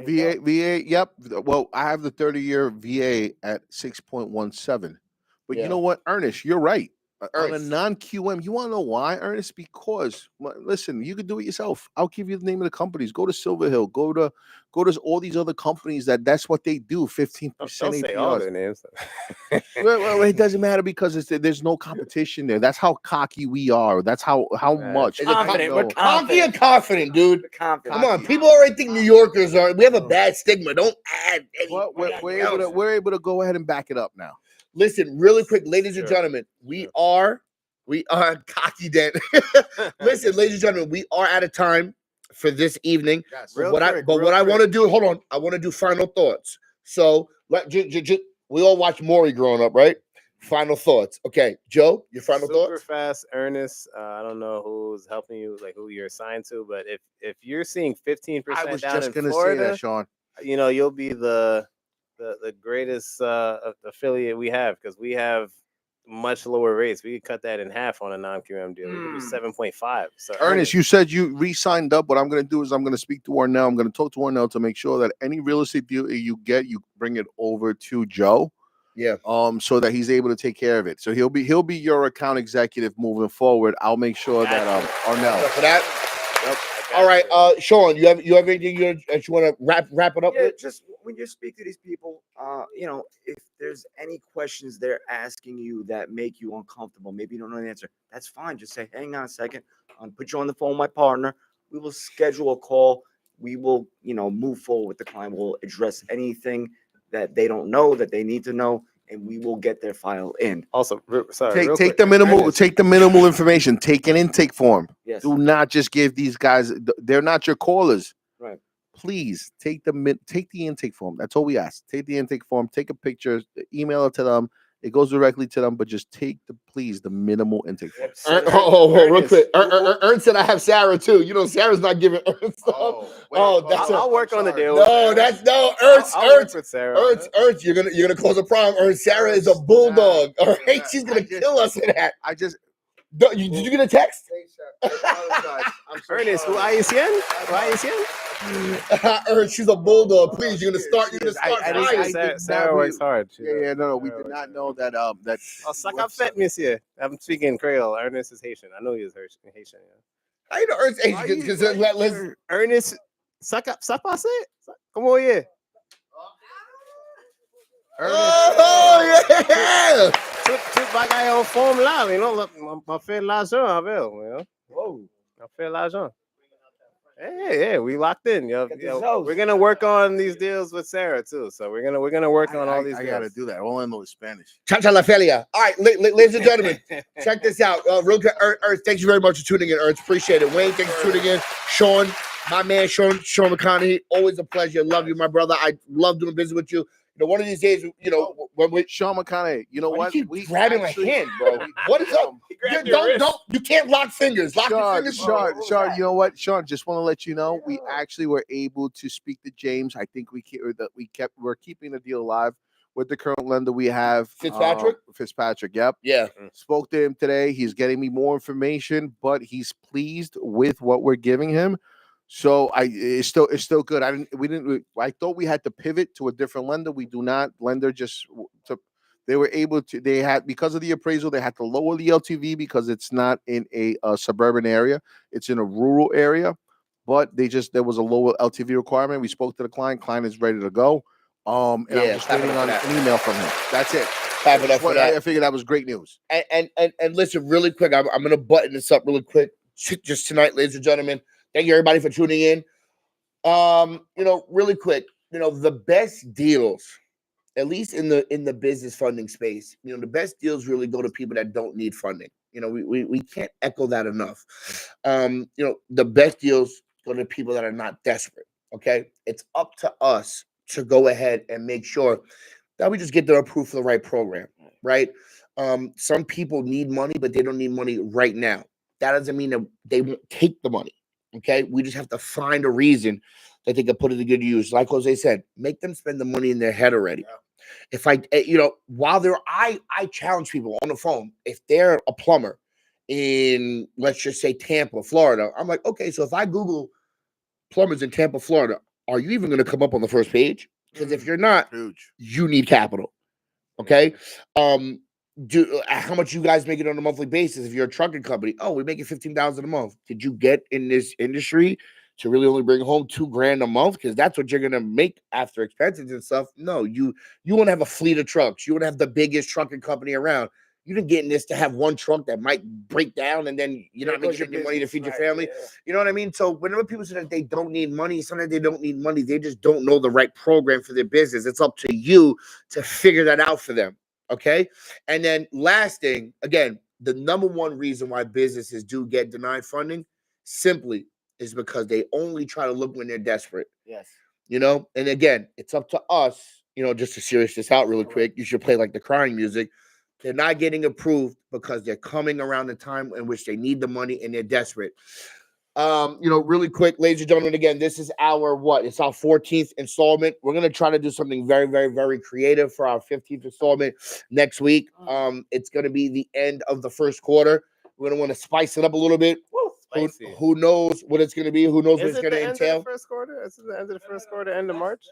VA, yep. Well, I have the 30-year VA at 6.17. But Yeah. you know what, Ernest, you're right. On a Ernst. non-QM, you want to know why, Ernest? Because listen, you can do it yourself. I'll give you the name of the companies. Go to Silverhill. Go to all these other companies that's what they do. 15% Don't say all APRs. their names. Well, it doesn't matter because there's no competition there. That's how cocky we are. That's how much. Is it Confident, we're know. cocky or confident, dude? Confident. Come on, people already think New Yorkers are. We have a bad stigma. Don't add any. Well, we're able to go ahead and back it up now. Listen, really quick, ladies and Sure. gentlemen, we are cocky then. Listen, ladies and gentlemen, we are out of time for this evening. Yes. But Real what quick, I want to do, hold on, I want to do final thoughts. So we all watched Maury growing up, right? Final thoughts. Okay, Joe, your final Super thoughts? fast, Ernest. I don't know who's helping you, like who you're assigned to, but if you're seeing 15% I was down just in gonna Florida, say that, Sean. You'll be the greatest affiliate we have because we have much lower rates. We could cut that in half on a non-QM deal. We could do 7.5. So Ernest, you said you re-signed up. What I'm going to do is I'm going to speak to Ornell. I'm going to talk to Ornell to make sure that any real estate deal you get, you bring it over to Joe. Yeah. So that he's able to take care of it. So he'll be your account executive moving forward. I'll make sure that Ornell. For that. Yep, All right, Sean, you have anything that you want to wrap it up Yeah, with? just when you speak to these people, if there's any questions they're asking you that make you uncomfortable, maybe you don't know the answer, that's fine. Just say, hang on a second. I'll put you on the phone with my partner. We will schedule a call. We will, move forward with the client. We'll address anything that they don't know that they need to know, and we will get their file in. Also, sorry, real Take quick, the minimal. Ernest, Take the minimal information. Take an intake form. Yes. Do not just give these guys. They're not your callers. Right. Please take the intake form. That's all we ask. Take the intake form. Take a picture. Email it to them. It goes directly to them. But just take the minimal intake form. Real quick. Ernst said I have Sarah too. Sarah's not giving Ernst stuff. I'll work on the deal. Ernst. I'll work with Sarah. Ernst, you're gonna cause a problem. Ernst, Sarah is a bulldog. All right, she's gonna kill us for that. Did you get a text? I apologize. Ernest, who ISN? She's a bulldog. Please, you're gonna start. You're gonna start I fires. did Sarah not- works hard. No, we Sarah did works not hard. know that. That. Oh, suck up fat, monsieur. I'm speaking Creole. Ernest is Haitian. I know he is Haitian. How you know Ernst because let's Ernest, suck passé? Comment est? oh yeah. Tout bagay en forme là, you know, m'a fait l'argent avec, you know. Whoa. M'a fait l'argent. Hey, we locked in. Get this house. We're gonna work on these deals with Sarah too. So we're gonna work on all these. I deals. gotta do that. All I know is Spanish. Cha la felia. All right, ladies and gentlemen, check this out. Real quick, Ernst, thank you very much for tuning in, Ernst. Appreciate it. Wayne, thanks for tuning in. Sean, my man, Sean McConaughey, always a pleasure. Love you, my brother. I love doing business with you. You know, one of these days, you know, when we Sean McConaughey, you know what? You keep grabbing my hand, bro. What is up? You can't lock fingers. Lock your fingers. Sean, you know what? Sean, just want to let you know, we actually were able to speak to James. I think we're keeping the deal alive with the current lender we have. Fitzpatrick, yep. Yeah. Spoke to him today. He's getting me more information, but he's pleased with what we're giving him. So it's still good. I thought we had to pivot to a different lender. We do not. Lender just took. They were able to. They had, because of the appraisal, they had to lower the LTV because it's not in a suburban area. It's in a rural area. But there was a lower LTV requirement. We spoke to the client. Client is ready to go. And I'm just waiting on an email from him. That's it. I figured that was great news. And listen, really quick. I'm gonna button this up really quick. Just tonight, ladies and gentlemen. Thank you, everybody, for tuning in. You know, really quick, you know, the best deals, at least in the business funding space, you know, the best deals really go to people that don't need funding. You know, we can't echo that enough. You know, the best deals go to people that are not desperate. Okay, it's up to us to go ahead and make sure that we just get them approved for the right program, right? Some people need money, but they don't need money right now. That doesn't mean that they won't take the money. Okay, we just have to find a reason that they can put it to good use. Like Jose said, make them spend the money in their head already. Yeah. I challenge people on the phone. If they're a plumber in, let's just say, Tampa, Florida, I'm like, okay, so if I Google plumbers in Tampa, Florida, are you even going to come up on the first page? Because if you're not, you need capital. Okay. How much you guys make it on a monthly basis if you're a trucking company? Oh, we make it $15,000 a month. Did you get in this industry to really only bring home $2,000 a month? Because that's what you're gonna make after expenses and stuff. No, you want to have a fleet of trucks. You want to have the biggest trucking company around. You didn't get in this to have one truck that might break down and then you're not making any money to feed your family. Yeah. You know what I mean? So whenever people say that they don't need money, sometimes they don't need money. They just don't know the right program for their business. It's up to you to figure that out for them. Okay. And then last thing, again, the number one reason why businesses do get denied funding simply is because they only try to look when they're desperate. Yes. You know, and again, it's up to us, you know, just to serious this out really quick. You should play like the crying music. They're not getting approved because they're coming around the time in which they need the money and they're desperate. You know, really quick, ladies and gentlemen, again, this is it's our 14th installment. We're going to try to do something very, very, very creative for our 15th installment next week. It's going to be the end of the first quarter. We're going to want to spice it up a little bit. Who knows what it's going to be? Who knows what it's going to entail? Of the first quarter? Is it the end of the first quarter, end of March?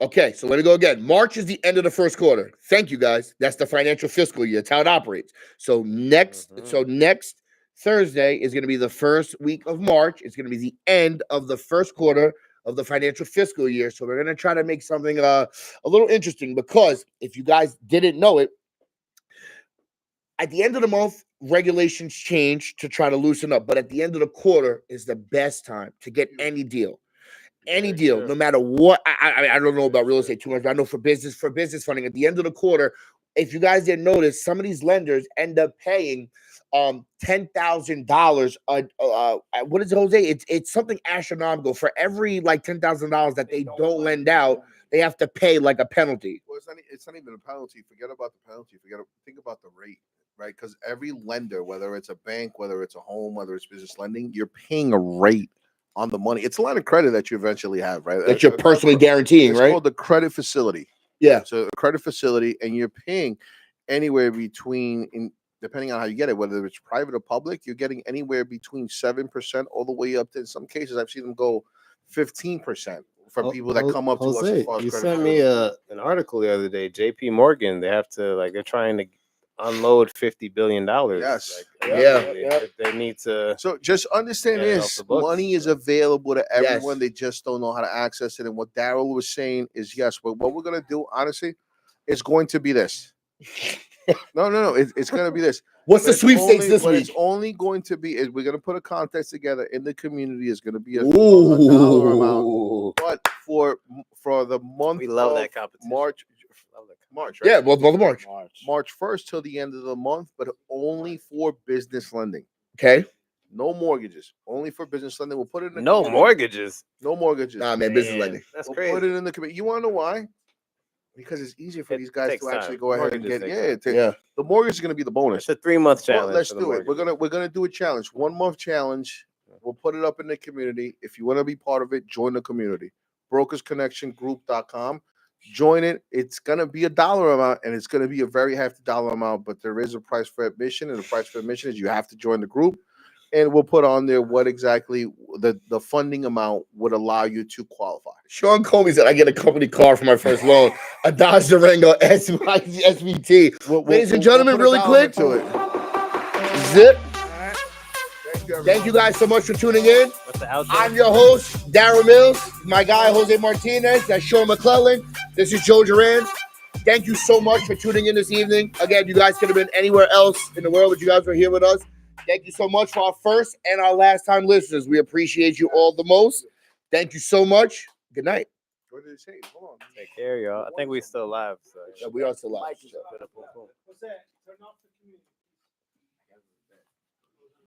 Okay, so let me go again. March is the end of the first quarter. Thank you, guys. That's the financial fiscal year. That's how it operates. So next Thursday is going to be the first week of March. It's going to be the end of the first quarter of the financial fiscal year. So we're going to try to make something a little interesting, because if you guys didn't know it, at the end of the month, regulations change to try to loosen up. But at the end of the quarter is the best time to get any deal. Any deal, no matter what. I don't know about real estate too much, but I know for business funding, at the end of the quarter, if you guys didn't notice, some of these lenders end up paying $10,000. What is it, Jose? It's something astronomical. For every like $10,000 that they don't lend out, they have to pay like a penalty. Well, it's not even a penalty. Forget about the penalty. Think about the rate, right? Because every lender, whether it's a bank, whether it's a home, whether it's business lending, you're paying a rate on the money. It's a line of credit that you eventually have, right? That you're personally guaranteeing, it's right? It's called the credit facility. Yeah. So a credit facility, and you're paying anywhere between depending on how you get it, whether it's private or public, you're getting anywhere between 7% all the way up to, in some cases, I've seen them go 15% for people that come up to us. Jose, As far as you credit sent me bureaus. an article the other day. J.P. Morgan, they're trying to unload $50 billion. Yes. They need to. So just understand Get it off this: the books. money is available to everyone. Yes. They just don't know how to access it. And what Daryl was saying is, yes, what we're gonna do, honestly, is going to be this. No. It's gonna be this. What's But the it's sweepstakes only- this what week? It's only going to be is we're gonna put a contest together in the community. Is gonna be a Ooh. dollar amount, but for the month We love of that competition. March, Love that March, right? Yeah, well, March. March 1st till the end of the month, but only for business lending. Okay. No mortgages, only for business lending. We'll put it in the No community. mortgages. No mortgages. Nah, man, business Man, lending. That's We'll crazy. put it in the community. You want to know why? Because it's easier for It these guys takes to actually time. go ahead and Mortgages get. take Yeah, time. Yeah. the mortgage is going to be the bonus. It's a 3-month Well, challenge. let's for the do it. mortgages. We're gonna do a challenge. 1 month challenge. We'll put it up in the community. If you want to be part of it, join the community. BrokersConnectionGroup.com. Join it. It's gonna be a dollar amount, and it's gonna be a very hefty dollar amount. But there is a price for admission, and the price for admission is you have to join the group. And we'll put on there what exactly the funding amount would allow you to qualify. Sean Comey said I get a company car for my first loan, a Dodge Durango SVT. Ladies and gentlemen, put a really dollar quick. to it. Zip. Thank you guys so much for tuning in. What's the outro? I'm your host, Darryl Mills. My guy, Jose Martinez. That's Sean McClellan. This is Joe Duran. Thank you so much for tuning in this evening. Again, you guys could have been anywhere else in the world, but you guys were here with us. Thank you so much for our first and our last time listeners. We appreciate you all the most. Thank you so much. Good night. What did it say? Hold on. Take care, y'all. I think we still live. So. We are still live. Boom, boom. What's that? Turn off the